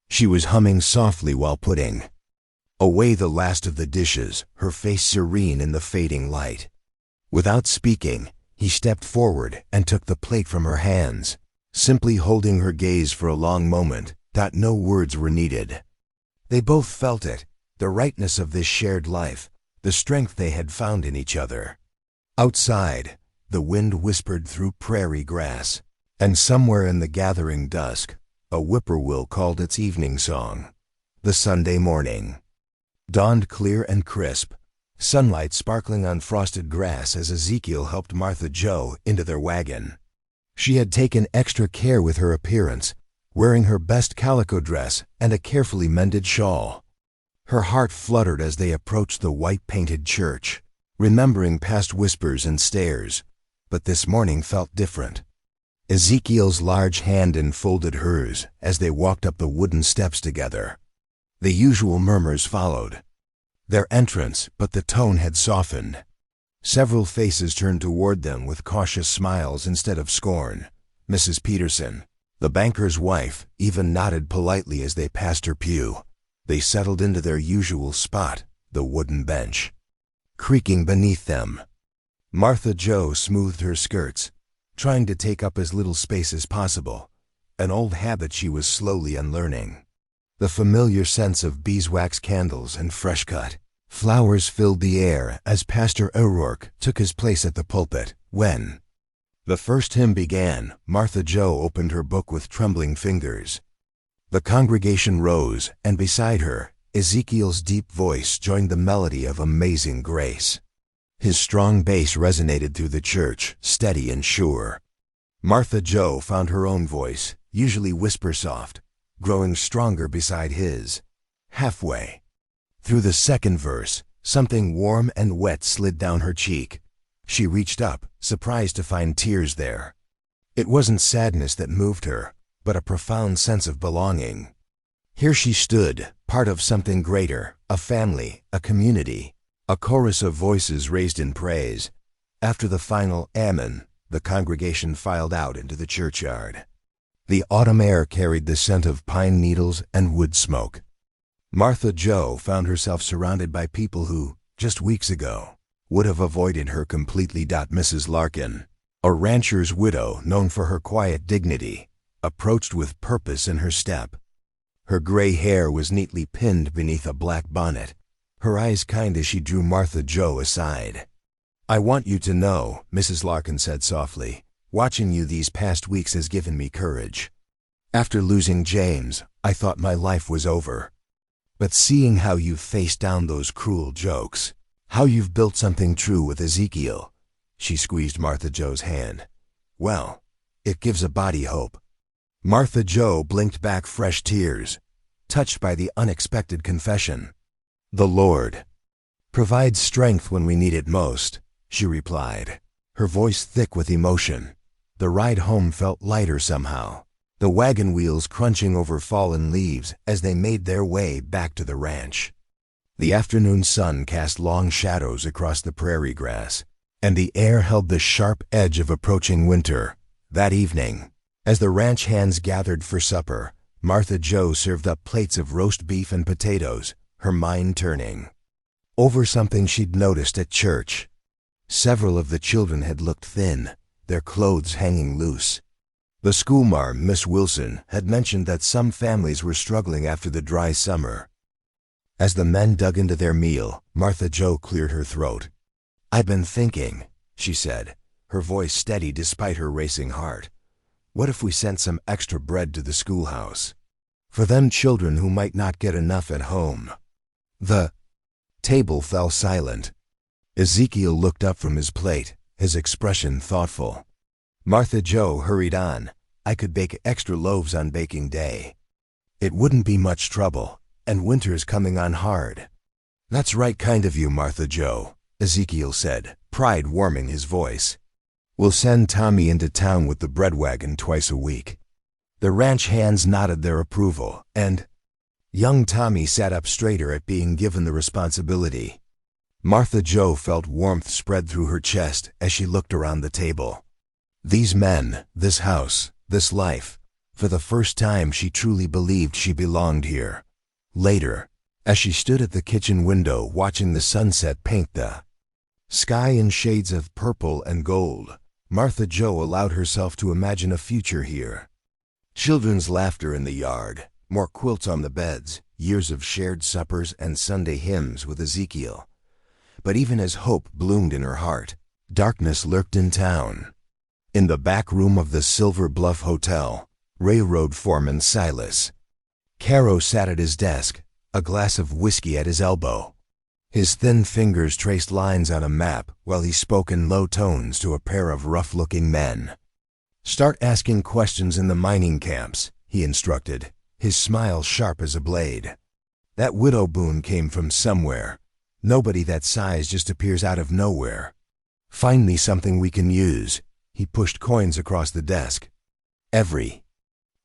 She was humming softly while putting away the last of the dishes, her face serene in the fading light. Without speaking, he stepped forward and took the plate from her hands, simply holding her gaze for a long moment, that no words were needed. They both felt it, the rightness of this shared life, the strength they had found in each other. Outside, the wind whispered through prairie grass, and somewhere in the gathering dusk, a whippoorwill called its evening song. The Sunday morning dawned clear and crisp, sunlight sparkling on frosted grass as Ezekiel helped Martha Joe into their wagon. She had taken extra care with her appearance, wearing her best calico dress and a carefully mended shawl. Her heart fluttered as they approached the white-painted church. remembering past whispers and stares, but this morning felt different. Ezekiel's large hand enfolded hers as they walked up the wooden steps together. The usual murmurs followed their entrance, but the tone had softened. Several faces turned toward them with cautious smiles instead of scorn. Mrs. Peterson, the banker's wife, even nodded politely as they passed her pew. They settled into their usual spot, the wooden bench, creaking beneath them. Martha Jo smoothed her skirts, trying to take up as little space as possible, an old habit she was slowly unlearning. The familiar sense of beeswax candles and fresh-cut flowers filled the air as Pastor O'Rourke took his place at the pulpit. When the first hymn began, Martha Jo opened her book with trembling fingers. The congregation rose, and beside her, Ezekiel's deep voice joined the melody of Amazing Grace. His strong bass resonated through the church, steady and sure. Martha Jo found her own voice, usually whisper-soft, growing stronger beside his. Halfway through the second verse, something warm and wet slid down her cheek. She reached up, surprised to find tears there. It wasn't sadness that moved her, but a profound sense of belonging. Here she stood, part of something greater, a family, a community. A chorus of voices raised in praise. After the final Amen, the congregation filed out into the churchyard. The autumn air carried the scent of pine needles and wood smoke. Martha Jo found herself surrounded by people who, just weeks ago, would have avoided her completely. Mrs. Larkin, a rancher's widow known for her quiet dignity, approached with purpose in her step. Her gray hair was neatly pinned beneath a black bonnet, her eyes kind as she drew Martha Jo aside. "I want you to know," Mrs. Larkin said softly, "watching you these past weeks has given me courage. After losing James, I thought my life was over. But seeing how you've faced down those cruel jokes, how you've built something true with Ezekiel," she squeezed Martha Jo's hand, "well, it gives a body hope." Martha Jo blinked back fresh tears, touched by the unexpected confession. "The Lord provides strength when we need it most," she replied, her voice thick with emotion. The ride home felt lighter somehow, the wagon wheels crunching over fallen leaves as they made their way back to the ranch. The afternoon sun cast long shadows across the prairie grass, and the air held the sharp edge of approaching winter. That evening, as the ranch hands gathered for supper, Martha Jo served up plates of roast beef and potatoes, her mind turning over something she'd noticed at church. Several of the children had looked thin, their clothes hanging loose. The schoolmarm, Miss Wilson, had mentioned that some families were struggling after the dry summer. As the men dug into their meal, Martha Jo cleared her throat. "I've been thinking," she said, her voice steady despite her racing heart. "What if we sent some extra bread to the schoolhouse? For them children who might not get enough at home." The table fell silent. Ezekiel looked up from his plate, his expression thoughtful. Martha Jo hurried on. "I could bake extra loaves on baking day. It wouldn't be much trouble, and winter's coming on hard." "That's right kind of you, Martha Jo," Ezekiel said, pride warming his voice. "We'll send Tommy into town with the bread wagon twice a week." The ranch hands nodded their approval, and young Tommy sat up straighter at being given the responsibility. Martha Jo felt warmth spread through her chest as she looked around the table. These men, this house, this life. For the first time she truly believed she belonged here. Later, as she stood at the kitchen window watching the sunset paint the sky in shades of purple and gold, Martha Jo allowed herself to imagine a future here. Children's laughter in the yard, more quilts on the beds, years of shared suppers and Sunday hymns with Ezekiel. But even as hope bloomed in her heart, darkness lurked in town. In the back room of the Silver Bluff Hotel, railroad foreman Silas Caro sat at his desk, a glass of whiskey at his elbow. His thin fingers traced lines on a map while he spoke in low tones to a pair of rough-looking men. "Start asking questions in the mining camps," he instructed, his smile sharp as a blade. "That widow boon came from somewhere. Nobody that size just appears out of nowhere. Find me something we can use. He pushed coins across the desk. Every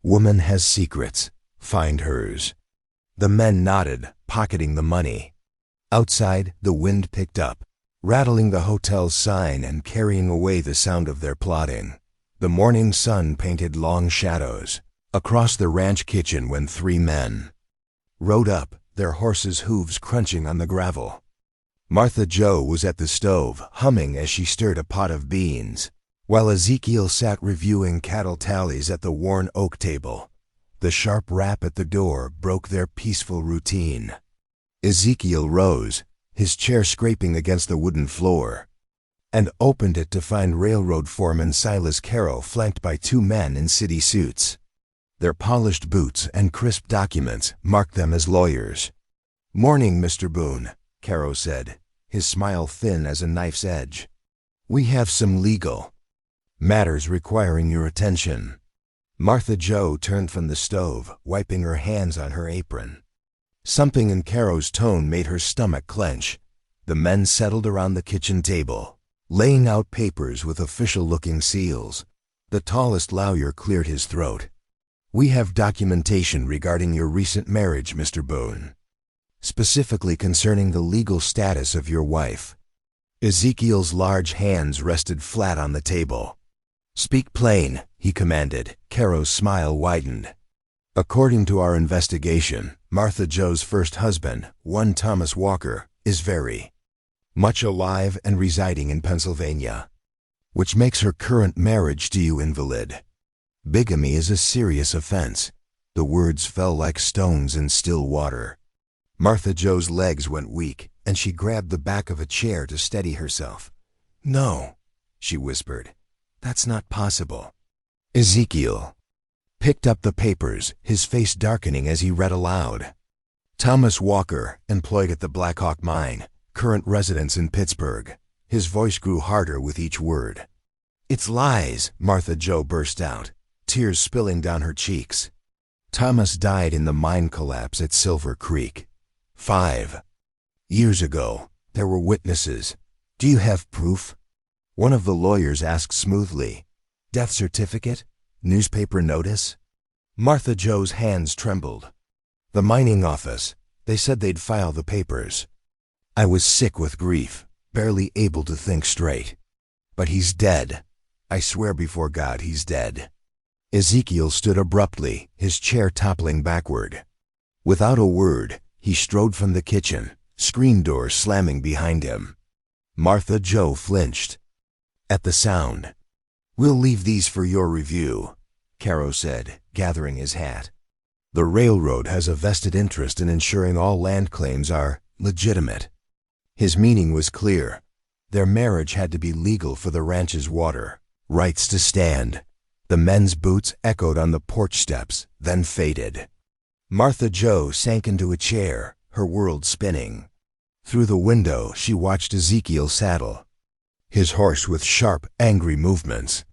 woman has secrets. Find hers. The men nodded, pocketing the money. Outside, the wind picked up, rattling the hotel's sign and carrying away the sound of their plotting. The morning sun painted long shadows. Across the ranch kitchen went 3 men. Rode up, their horses' hooves crunching on the gravel. Martha Jo was at the stove, humming as she stirred a pot of beans, while Ezekiel sat reviewing cattle tallies at the worn oak table. The sharp rap at the door broke their peaceful routine. Ezekiel rose, his chair scraping against the wooden floor, and opened it to find railroad foreman Silas Carroll flanked by 2 men in city suits. Their polished boots and crisp documents marked them as lawyers. "Morning, Mr. Boone," Carroll said, his smile thin as a knife's edge. "We have some legal matters requiring your attention." Martha Jo turned from the stove, wiping her hands on her apron. Something in Carroll's tone made her stomach clench. The men settled around the kitchen table, laying out papers with official-looking seals. The tallest lawyer cleared his throat. "We have documentation regarding your recent marriage, Mr. Boone, specifically concerning the legal status of your wife." Ezekiel's large hands rested flat on the table. "Speak plain," he commanded. Carroll's smile widened. "According to our investigation, Martha Jo's first husband, one Thomas Walker, is very much alive and residing in Pennsylvania, which makes her current marriage to you invalid. Bigamy is a serious offense." The words fell like stones in still water. Martha Jo's legs went weak, and she grabbed the back of a chair to steady herself. "No," she whispered. "That's not possible." Ezekiel picked up the papers, his face darkening as he read aloud. "Thomas Walker, employed at the Black Hawk Mine, current residence in Pittsburgh." His voice grew harder with each word. "It's lies," Martha Jo burst out, tears spilling down her cheeks. "Thomas died in the mine collapse at Silver Creek 5 years ago. There were witnesses. Do you have proof?" One of the lawyers asked smoothly. "Death certificate? Newspaper notice?" Martha Jo's hands trembled. "The mining office. They said they'd file the papers." I was sick with grief, barely able to think straight. "But he's dead. I swear before God he's dead." Ezekiel stood abruptly, his chair toppling backward. Without a word, he strode from the kitchen, screen door slamming behind him. Martha Jo flinched at the sound. "We'll leave these for your review," Carroll said, gathering his hat. "The railroad has a vested interest in ensuring all land claims are legitimate." His meaning was clear. Their marriage had to be legal for the ranch's water rights to stand. The men's boots echoed on the porch steps, then faded. Martha Jo sank into a chair, her world spinning. Through the window, she watched Ezekiel saddle his horse with sharp, angry movements.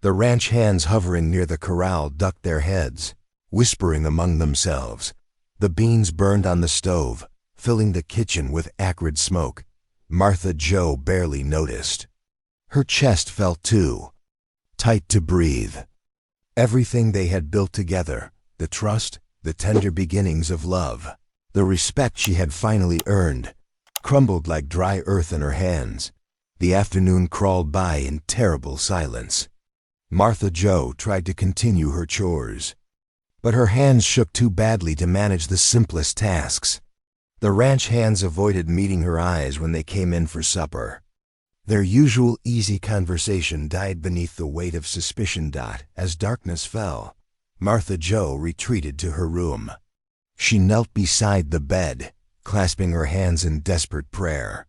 The ranch hands hovering near the corral ducked their heads, whispering among themselves. The beans burned on the stove, filling the kitchen with acrid smoke. Martha Jo barely noticed. Her chest felt too tight to breathe. Everything they had built together, the trust, the tender beginnings of love, the respect she had finally earned, crumbled like dry earth in her hands. The afternoon crawled by in terrible silence. Martha Jo tried to continue her chores, but her hands shook too badly to manage the simplest tasks. The ranch hands avoided meeting her eyes when they came in for supper. Their usual easy conversation died beneath the weight of suspicion. As darkness fell, Martha Jo retreated to her room. She knelt beside the bed, clasping her hands in desperate prayer.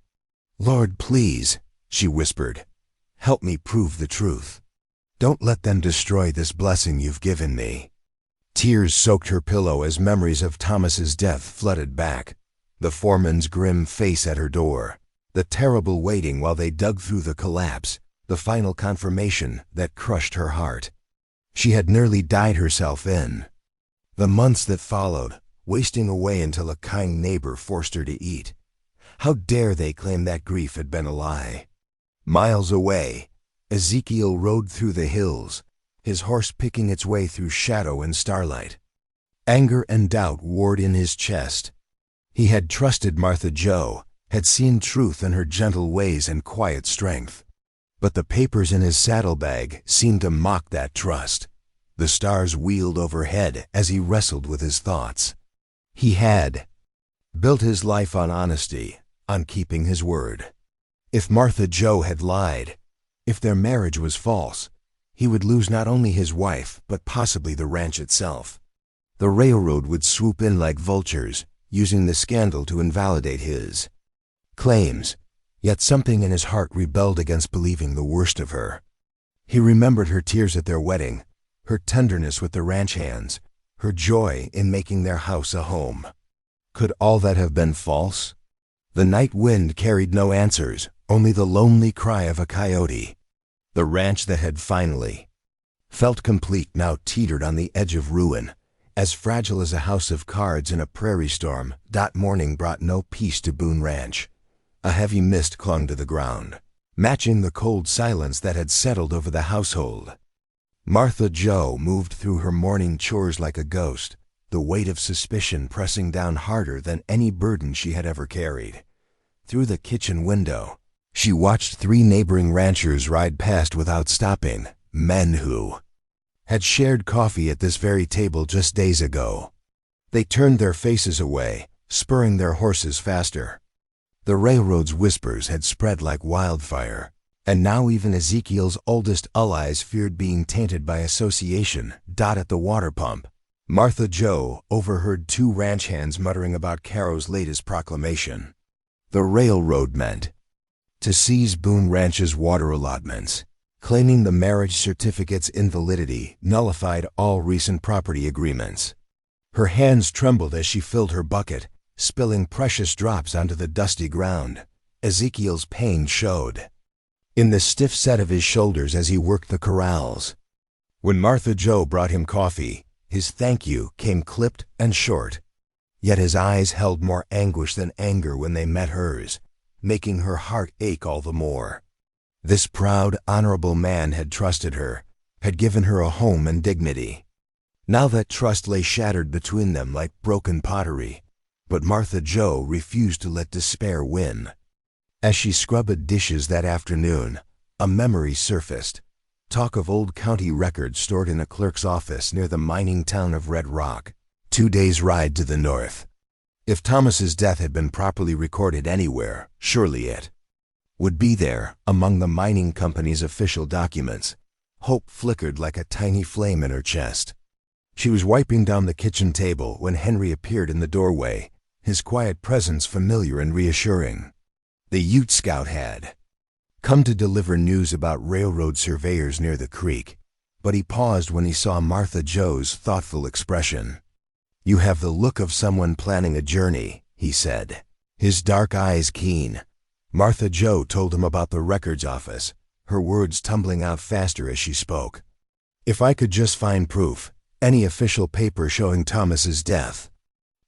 "Lord, please," she whispered, "help me prove the truth. Don't let them destroy this blessing you've given me." Tears soaked her pillow as memories of Thomas's death flooded back. The foreman's grim face at her door, the terrible waiting while they dug through the collapse, the final confirmation that crushed her heart. She had nearly died herself in. The months that followed, wasting away until a kind neighbor forced her to eat. How dare they claim that grief had been a lie? Miles away, Ezekiel rode through the hills, his horse picking its way through shadow and starlight. Anger and doubt warred in his chest. He had trusted Martha Jo, had seen truth in her gentle ways and quiet strength. But the papers in his saddlebag seemed to mock that trust. The stars wheeled overhead as he wrestled with his thoughts. He had built his life on honesty, on keeping his word. If Martha Jo had lied, if their marriage was false, he would lose not only his wife, but possibly the ranch itself. The railroad would swoop in like vultures, using the scandal to invalidate his claims, yet something in his heart rebelled against believing the worst of her. He remembered her tears at their wedding, her tenderness with the ranch hands, her joy in making their house a home. Could all that have been false? The night wind carried no answers, only the lonely cry of a coyote. The ranch that had finally felt complete now teetered on the edge of ruin, as fragile as a house of cards in a prairie storm. That morning brought no peace to Boone Ranch. A heavy mist clung to the ground, matching the cold silence that had settled over the household. Martha Jo moved through her morning chores like a ghost, the weight of suspicion pressing down harder than any burden she had ever carried. Through the kitchen window, she watched 3 neighboring ranchers ride past without stopping, men who had shared coffee at this very table just days ago. They turned their faces away, spurring their horses faster. The railroad's whispers had spread like wildfire, and now even Ezekiel's oldest allies feared being tainted by association. At the water pump, Martha Jo overheard 2 ranch hands muttering about Caro's latest proclamation. The railroad meant to seize Boone Ranch's water allotments, claiming the marriage certificate's invalidity nullified all recent property agreements. Her hands trembled as she filled her bucket, spilling precious drops onto the dusty ground. Ezekiel's pain showed in the stiff set of his shoulders as he worked the corrals. When Martha Jo brought him coffee, his thank you came clipped and short. Yet his eyes held more anguish than anger when they met hers, making her heart ache all the more. This proud, honorable man had trusted her, had given her a home and dignity. Now that trust lay shattered between them like broken pottery, but Martha Jo refused to let despair win. As she scrubbed dishes that afternoon, a memory surfaced. Talk of old county records stored in a clerk's office near the mining town of Red Rock, 2 days' ride to the north. If Thomas's death had been properly recorded anywhere, surely it would be there, among the mining company's official documents. Hope flickered like a tiny flame in her chest. She was wiping down the kitchen table when Henry appeared in the doorway, his quiet presence familiar and reassuring. The Ute Scout had come to deliver news about railroad surveyors near the creek, but he paused when he saw Martha Jo's thoughtful expression. "You have the look of someone planning a journey," he said, his dark eyes keen. Martha Jo told him about the records office, her words tumbling out faster as she spoke. "If I could just find proof, any official paper showing Thomas's death,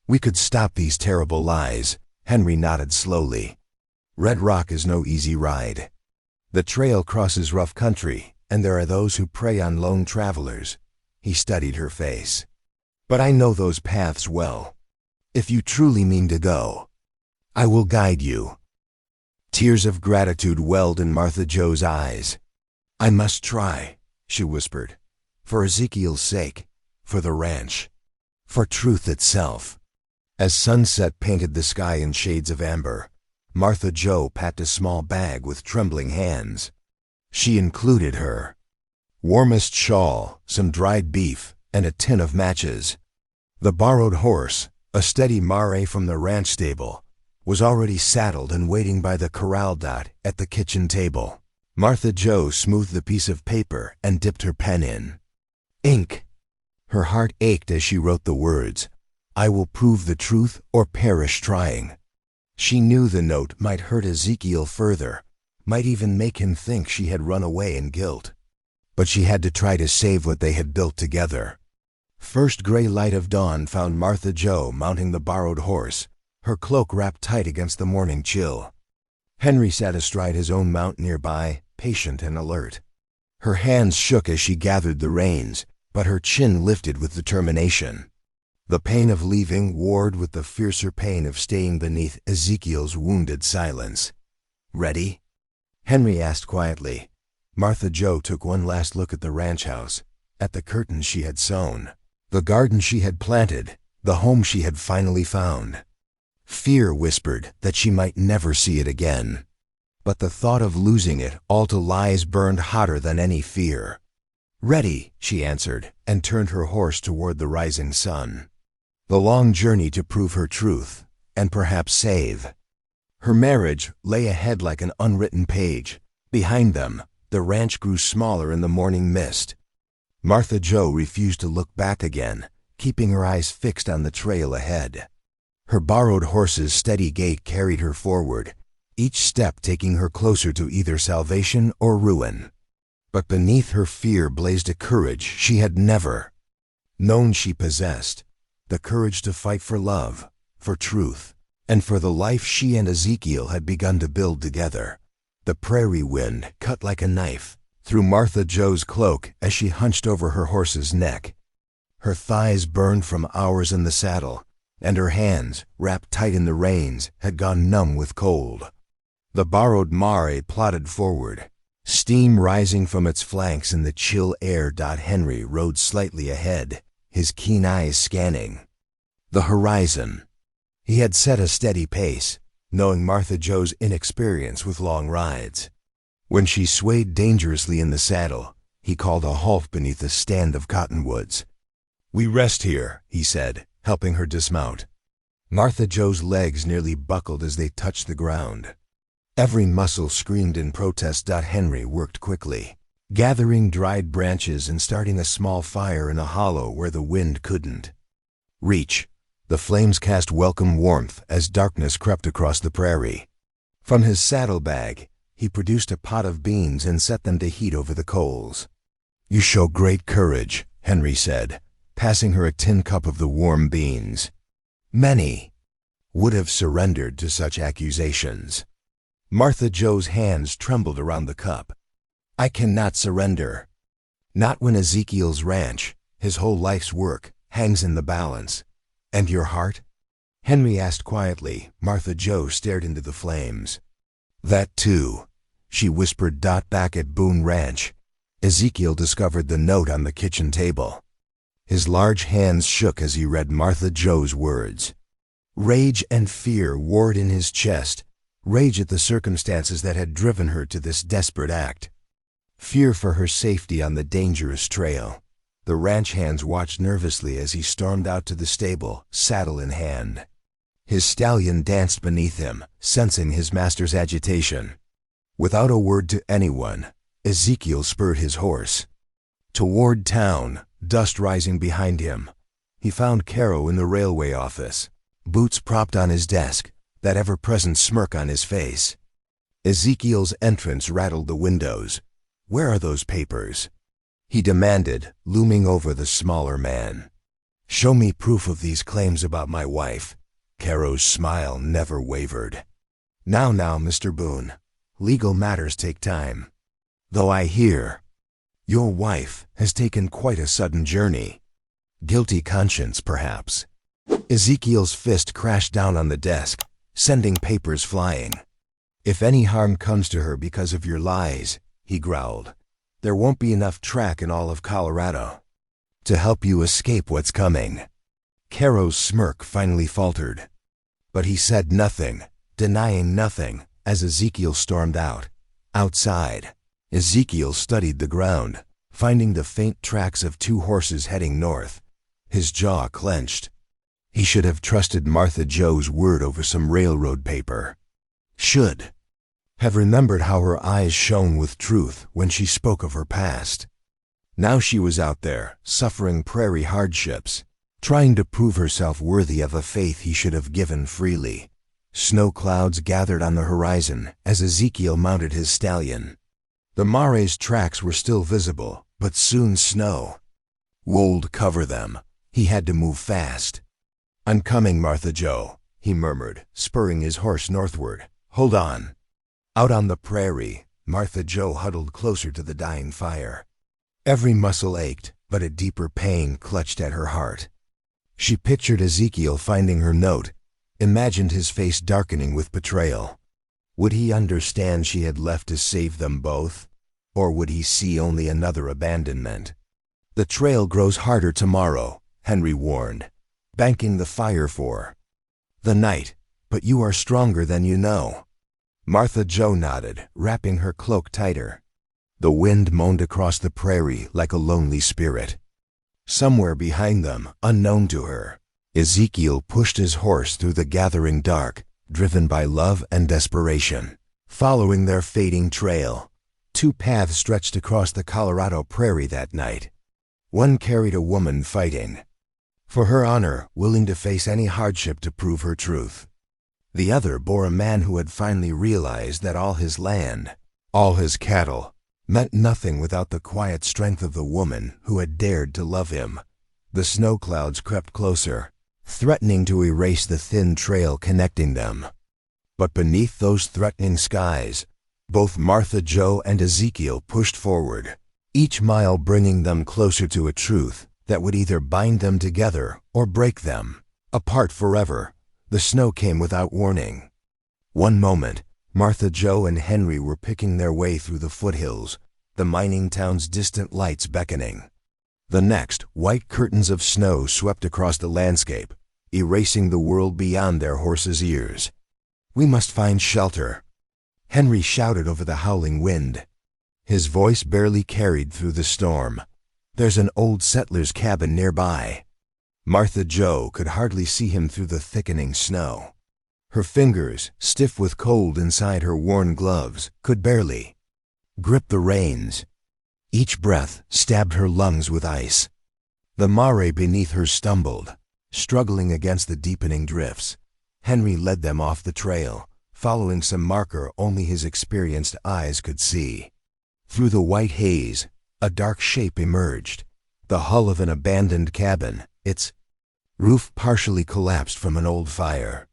we could stop these terrible lies." Henry nodded slowly. "Red Rock is no easy ride. The trail crosses rough country, and there are those who prey on lone travelers." He studied her face. "But I know those paths well. If you truly mean to go, I will guide you." Tears of gratitude welled in Martha Jo's eyes. "I must try," she whispered, "for Ezekiel's sake, for the ranch, for truth itself." As sunset painted the sky in shades of amber, Martha Jo packed a small bag with trembling hands. She included her warmest shawl, some dried beef, and a tin of matches. The borrowed horse, a steady mare from the ranch stable, was already saddled and waiting by the corral. At the kitchen table, Martha Jo smoothed the piece of paper and dipped her pen in ink. Her heart ached as she wrote the words, "I will prove the truth or perish trying." She knew the note might hurt Ezekiel further, might even make him think she had run away in guilt. But she had to try to save what they had built together. First gray light of dawn found Martha Jo mounting the borrowed horse, her cloak wrapped tight against the morning chill. Henry sat astride his own mount nearby, patient and alert. Her hands shook as she gathered the reins, but her chin lifted with determination. The pain of leaving warred with the fiercer pain of staying beneath Ezekiel's wounded silence. "Ready?" Henry asked quietly. Martha Jo took one last look at the ranch house, at the curtains she had sewn, the garden she had planted, the home she had finally found. Fear whispered that she might never see it again. But the thought of losing it all to lies burned hotter than any fear. "Ready," she answered, and turned her horse toward the rising sun. The long journey to prove her truth, and perhaps save. Her marriage lay ahead like an unwritten page. Behind them, the ranch grew smaller in the morning mist. Martha Jo refused to look back again, keeping her eyes fixed on the trail ahead. Her borrowed horse's steady gait carried her forward, each step taking her closer to either salvation or ruin. But beneath her fear blazed a courage she had never known she possessed. The courage to fight for love, for truth, and for the life she and Ezekiel had begun to build together. The prairie wind cut like a knife through Martha Jo's cloak as she hunched over her horse's neck. Her thighs burned from hours in the saddle, and her hands, wrapped tight in the reins, had gone numb with cold. The borrowed mare plodded forward, steam rising from its flanks in the chill air. Henry rode slightly ahead, his keen eyes scanning the horizon. He had set a steady pace, knowing Martha Jo's inexperience with long rides. When she swayed dangerously in the saddle, he called a halt beneath a stand of cottonwoods. "We rest here," he said, helping her dismount. Martha Jo's legs nearly buckled as they touched the ground. Every muscle screamed in protest. Henry worked quickly, gathering dried branches and starting a small fire in a hollow where the wind couldn't reach. The flames cast welcome warmth as darkness crept across the prairie. From his saddlebag, he produced a pot of beans and set them to heat over the coals. "You show great courage," Henry said, passing her a tin cup of the warm beans. Many would have surrendered to such accusations. Martha Jo's hands trembled around the cup. "I cannot surrender. Not when Ezekiel's ranch, his whole life's work, hangs in the balance." "And your heart?" Henry asked quietly. Martha Jo stared into the flames. "That too," she whispered. Back at Boone Ranch, Ezekiel discovered the note on the kitchen table. His large hands shook as he read Martha Jo's words. Rage and fear warred in his chest, rage at the circumstances that had driven her to this desperate act. Fear for her safety on the dangerous trail. The ranch hands watched nervously as he stormed out to the stable, saddle in hand. His stallion danced beneath him, sensing his master's agitation. Without a word to anyone, Ezekiel spurred his horse toward town, dust rising behind him. He found Caro in the railway office, boots propped on his desk, that ever-present smirk on his face. Ezekiel's entrance rattled the windows. "Where are those papers?" he demanded, looming over the smaller man. "Show me proof of these claims about my wife." Caro's smile never wavered. Now, Mr. Boone. Legal matters take time. Though I hear your wife has taken quite a sudden journey. Guilty conscience, perhaps." Ezekiel's fist crashed down on the desk, sending papers flying. "If any harm comes to her because of your lies," he growled, "there won't be enough track in all of Colorado to help you escape what's coming." Caro's smirk finally faltered. But he said nothing, denying nothing, as Ezekiel stormed out. Outside, Ezekiel studied the ground, finding the faint tracks of 2 horses heading north. His jaw clenched. He should have trusted Martha Jo's word over some railroad paper. Should have remembered how her eyes shone with truth when she spoke of her past. Now she was out there, suffering prairie hardships, trying to prove herself worthy of a faith he should have given freely. Snow clouds gathered on the horizon as Ezekiel mounted his stallion. The mare's tracks were still visible, but soon snow would cover them. He had to move fast. "I'm coming, Martha Jo," he murmured, spurring his horse northward. "Hold on." Out on the prairie, Martha Jo huddled closer to the dying fire. Every muscle ached, but a deeper pain clutched at her heart. She pictured Ezekiel finding her note, imagined his face darkening with betrayal. Would he understand she had left to save them both? Or would he see only another abandonment? "The trail grows harder tomorrow," Henry warned, banking the fire for the night, "but you are stronger than you know." Martha Jo nodded, wrapping her cloak tighter. The wind moaned across the prairie like a lonely spirit. Somewhere behind them, unknown to her, Ezekiel pushed his horse through the gathering dark, driven by love and desperation. Following their fading trail, two paths stretched across the Colorado prairie that night. One carried a woman fighting for her honor, willing to face any hardship to prove her truth. The other bore a man who had finally realized that all his land, all his cattle, meant nothing without the quiet strength of the woman who had dared to love him. The snow clouds crept closer, threatening to erase the thin trail connecting them. But beneath those threatening skies, both Martha Jo and Ezekiel pushed forward, each mile bringing them closer to a truth that would either bind them together or break them apart forever. The snow came without warning. One moment, Martha Jo and Henry were picking their way through the foothills, the mining town's distant lights beckoning. The next, white curtains of snow swept across the landscape, erasing the world beyond their horses' ears. "We must find shelter," Henry shouted over the howling wind. His voice barely carried through the storm. "There's an old settler's cabin nearby." Martha Jo could hardly see him through the thickening snow. Her fingers, stiff with cold inside her worn gloves, could barely grip the reins. Each breath stabbed her lungs with ice. The mare beneath her stumbled, struggling against the deepening drifts. Henry led them off the trail, following some marker only his experienced eyes could see. Through the white haze, a dark shape emerged, the hull of an abandoned cabin, its roof partially collapsed from an old fire.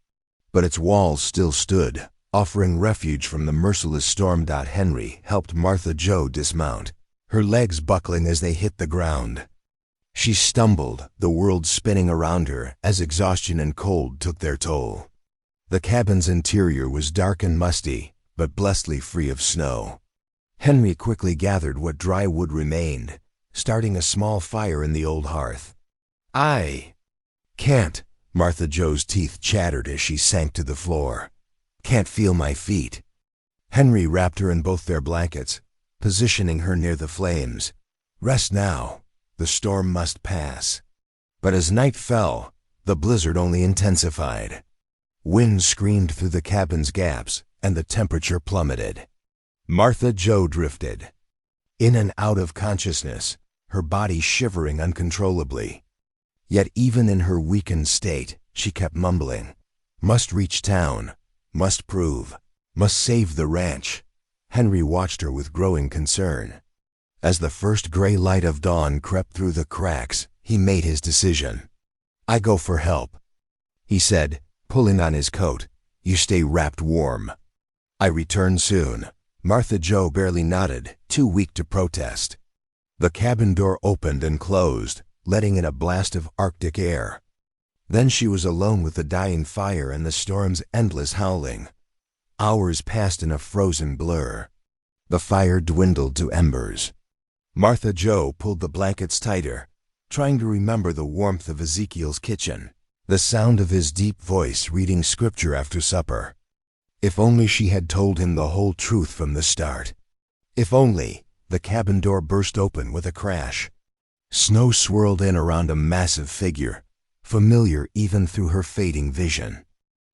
But its walls still stood, offering refuge from the merciless storm. Henry helped Martha Jo dismount, her legs buckling as they hit the ground. She stumbled, the world spinning around her as exhaustion and cold took their toll. The cabin's interior was dark and musty, but blessedly free of snow. Henry quickly gathered what dry wood remained, starting a small fire in the old hearth. "I can't," Martha Jo's teeth chattered as she sank to the floor. "Can't feel my feet." Henry wrapped her in both their blankets, positioning her near the flames. "Rest now. The storm must pass." But as night fell, the blizzard only intensified. Wind screamed through the cabin's gaps, and the temperature plummeted. Martha Jo drifted in and out of consciousness, her body shivering uncontrollably. Yet even in her weakened state, she kept mumbling, "Must reach town, must prove, must save the ranch." Henry watched her with growing concern. As the first gray light of dawn crept through the cracks, he made his decision. "I go for help," he said, pulling on his coat. "You stay wrapped warm. I return soon." Martha Jo barely nodded, too weak to protest. The cabin door opened and closed, letting in a blast of Arctic air. Then she was alone with the dying fire and the storm's endless howling. Hours passed in a frozen blur. The fire dwindled to embers. Martha Jo pulled the blankets tighter, trying to remember the warmth of Ezekiel's kitchen, the sound of his deep voice reading scripture after supper. If only she had told him the whole truth from the start. If only. The cabin door burst open with a crash. Snow swirled in around a massive figure, familiar even through her fading vision.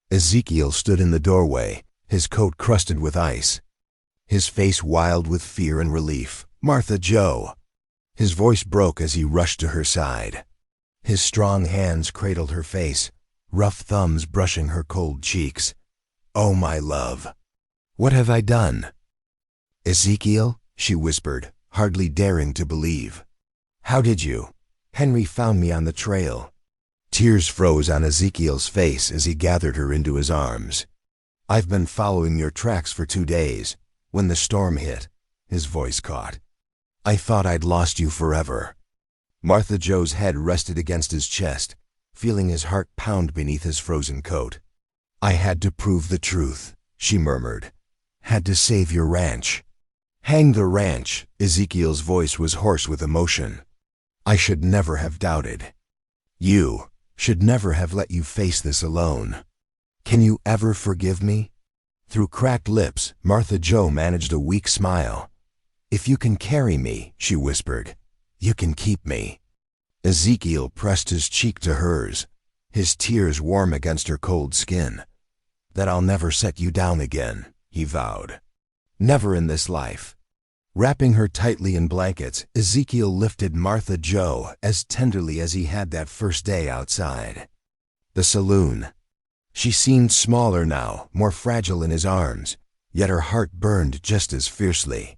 Ezekiel stood in the doorway, his coat crusted with ice, his face wild with fear and relief. "Martha Jo!" His voice broke as he rushed to her side. His strong hands cradled her face, rough thumbs brushing her cold cheeks. "Oh, my love, what have I done?" "Ezekiel," she whispered, hardly daring to believe. "How did you?" "Henry found me on the trail Tears froze on Ezekiel's face as he gathered her into his arms. "I've been following your tracks for 2 days. When the storm hit," his voice caught, "I thought I'd lost you forever." Martha Joe's head rested against his chest, feeling his heart pound beneath his frozen coat. "I had to prove the truth," she murmured. "Had to save your ranch." "Hang the ranch," Ezekiel's voice was hoarse with emotion. "I should never have doubted. You should never have let you face this alone. Can you ever forgive me?" Through cracked lips, Martha Joe managed a weak smile. "If you can carry me," she whispered, "you can keep me." Ezekiel pressed his cheek to hers, his tears warm against her cold skin. "That I'll never set you down again," he vowed. "Never in this life." Wrapping her tightly in blankets, Ezekiel lifted Martha Joe as tenderly as he had that first day outside. The saloon. She seemed smaller now, more fragile in his arms, yet her heart burned just as fiercely.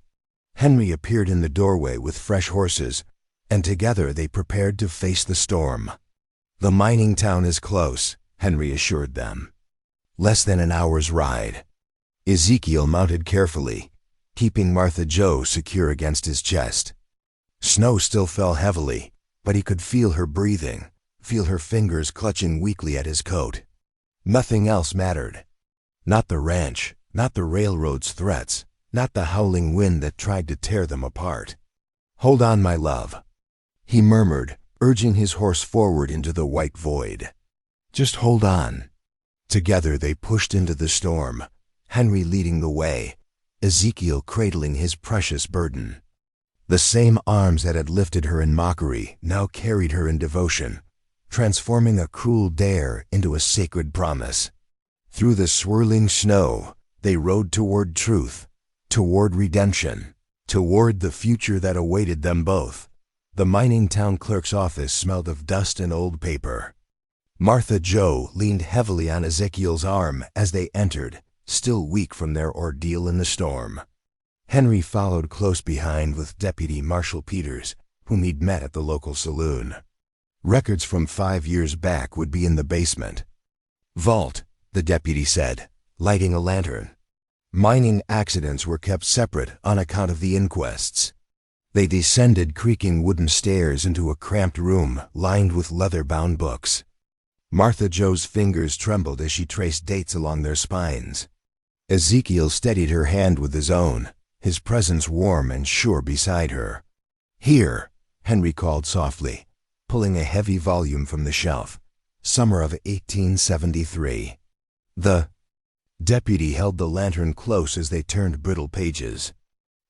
Henry appeared in the doorway with fresh horses, and together they prepared to face the storm. "The mining town is close," Henry assured them. "Less than an hour's ride." Ezekiel mounted carefully, keeping Martha Joe secure against his chest. Snow still fell heavily, but he could feel her breathing, feel her fingers clutching weakly at his coat. Nothing else mattered. Not the ranch, not the railroad's threats, not the howling wind that tried to tear them apart. "Hold on, my love," he murmured, urging his horse forward into the white void. "Just hold on." Together they pushed into the storm, Henry leading the way, Ezekiel cradling his precious burden. The same arms that had lifted her in mockery now carried her in devotion, transforming a cruel dare into a sacred promise. Through the swirling snow, they rode toward truth, toward redemption, toward the future that awaited them both. The mining town clerk's office smelled of dust and old paper. Martha Joe leaned heavily on Ezekiel's arm as they entered, still weak from their ordeal in the storm. Henry followed close behind with Deputy Marshal Peters, whom he'd met at the local saloon. Records from 5 years back would be in the basement. "Vault," the deputy said, lighting a lantern. Mining accidents were kept separate on account of the inquests. They descended creaking wooden stairs into a cramped room lined with leather-bound books. Martha Joe's fingers trembled as she traced dates along their spines. Ezekiel steadied her hand with his own, his presence warm and sure beside her. "Here," Henry called softly, pulling a heavy volume from the shelf. "Summer of 1873. The deputy held the lantern close as they turned brittle pages.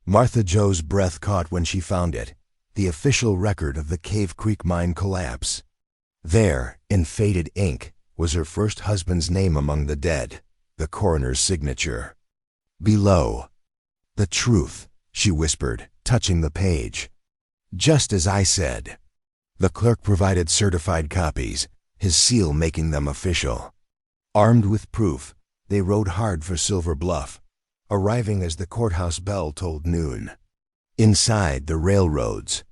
Martha Joe's breath caught when she found it, the official record of the Cave Creek mine collapse. There, in faded ink, was her first husband's name among the dead, the coroner's signature. Below, "The truth," she whispered, touching the page. "Just as I said." The clerk provided certified copies, his seal making them official. Armed with proof, they rode hard for Silver Bluff, arriving as the courthouse bell tolled noon. Inside, the railroads.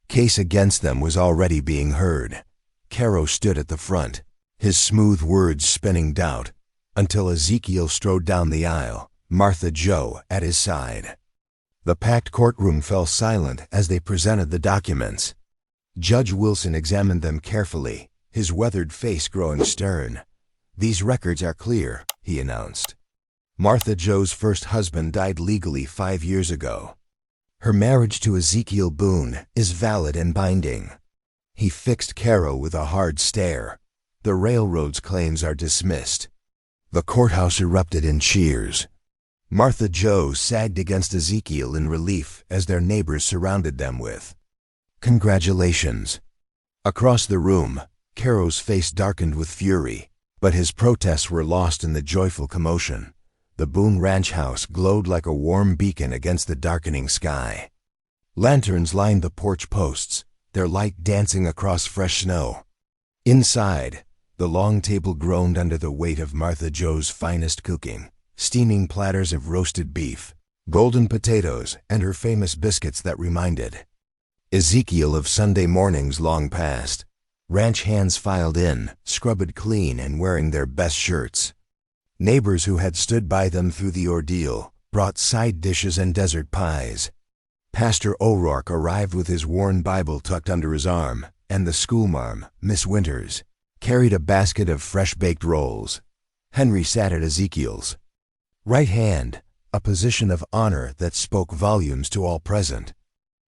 Case against them was already being heard. Caro stood at the front, his smooth words spinning doubt, until Ezekiel strode down the aisle, Martha Joe at his side. The packed courtroom fell silent as they presented the documents. Judge Wilson examined them carefully, his weathered face growing stern. "These records are clear," he announced. "Martha Joe's first husband died legally 5 years ago. Her marriage to Ezekiel Boone is valid and binding." He fixed Caro with a hard stare. "The railroad's claims are dismissed." The courthouse erupted in cheers. Martha Joe sagged against Ezekiel in relief as their neighbors surrounded them with "Congratulations." Across the room, Caro's face darkened with fury, but his protests were lost in the joyful commotion. The Boone Ranch house glowed like a warm beacon against the darkening sky. Lanterns lined the porch posts, their light dancing across fresh snow. Inside, the long table groaned under the weight of Martha Joe's finest cooking, steaming platters of roasted beef, golden potatoes, and her famous biscuits that reminded Ezekiel of Sunday mornings long past. Ranch hands filed in, scrubbed clean and wearing their best shirts. Neighbors who had stood by them through the ordeal brought side dishes and desert pies. Pastor O'Rourke arrived with his worn Bible tucked under his arm, and the schoolmarm, Miss Winters, carried a basket of fresh-baked rolls. Henry sat at Ezekiel's right hand, a position of honor that spoke volumes to all present.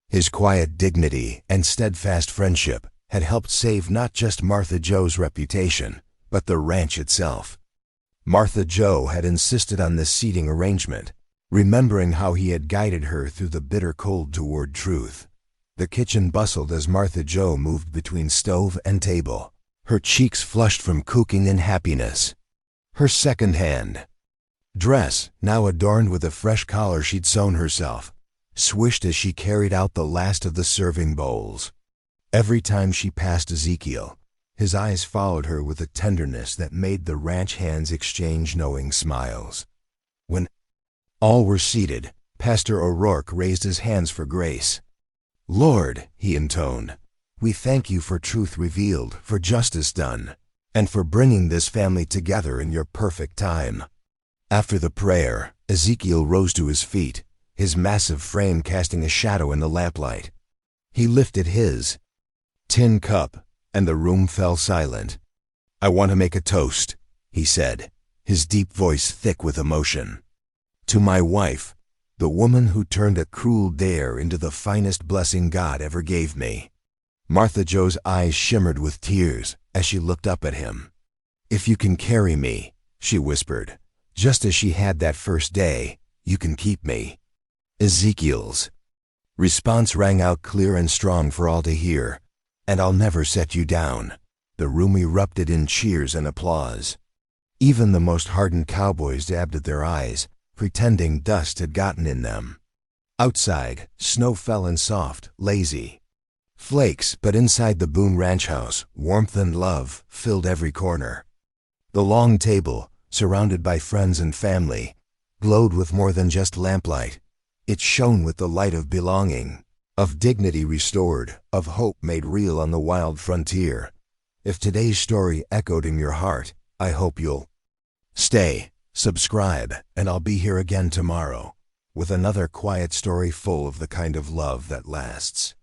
His quiet dignity and steadfast friendship had helped save not just Martha Joe's reputation, but the ranch itself. Martha Joe had insisted on this seating arrangement, remembering how he had guided her through the bitter cold toward truth. The kitchen bustled as Martha Joe moved between stove and table, her cheeks flushed from cooking and happiness. Her second-hand dress, now adorned with a fresh collar she'd sewn herself, swished as she carried out the last of the serving bowls. Every time she passed Ezekiel, his eyes followed her with a tenderness that made the ranch hands exchange knowing smiles. When all were seated, Pastor O'Rourke raised his hands for grace. "Lord," he intoned, "we thank you for truth revealed, for justice done, and for bringing this family together in your perfect time." After the prayer, Ezekiel rose to his feet, his massive frame casting a shadow in the lamplight. He lifted his tin cup, and the room fell silent. "I want to make a toast," he said, his deep voice thick with emotion. "To my wife, the woman who turned a cruel dare into the finest blessing God ever gave me." Martha Joe's eyes shimmered with tears as she looked up at him. "If you can carry me," she whispered, just as she had that first day, "you can keep me." Ezekiel's response rang out clear and strong for all to hear, "And I'll never set you down." The room erupted in cheers and applause. Even the most hardened cowboys dabbed at their eyes, pretending dust had gotten in them. Outside, snow fell in soft, lazy flakes, but inside the Boone Ranch house, warmth and love filled every corner. The long table, surrounded by friends and family, glowed with more than just lamplight. It shone with the light of belonging, of dignity restored, of hope made real on the wild frontier. If today's story echoed in your heart, I hope you'll stay, subscribe, and I'll be here again tomorrow with another quiet story full of the kind of love that lasts.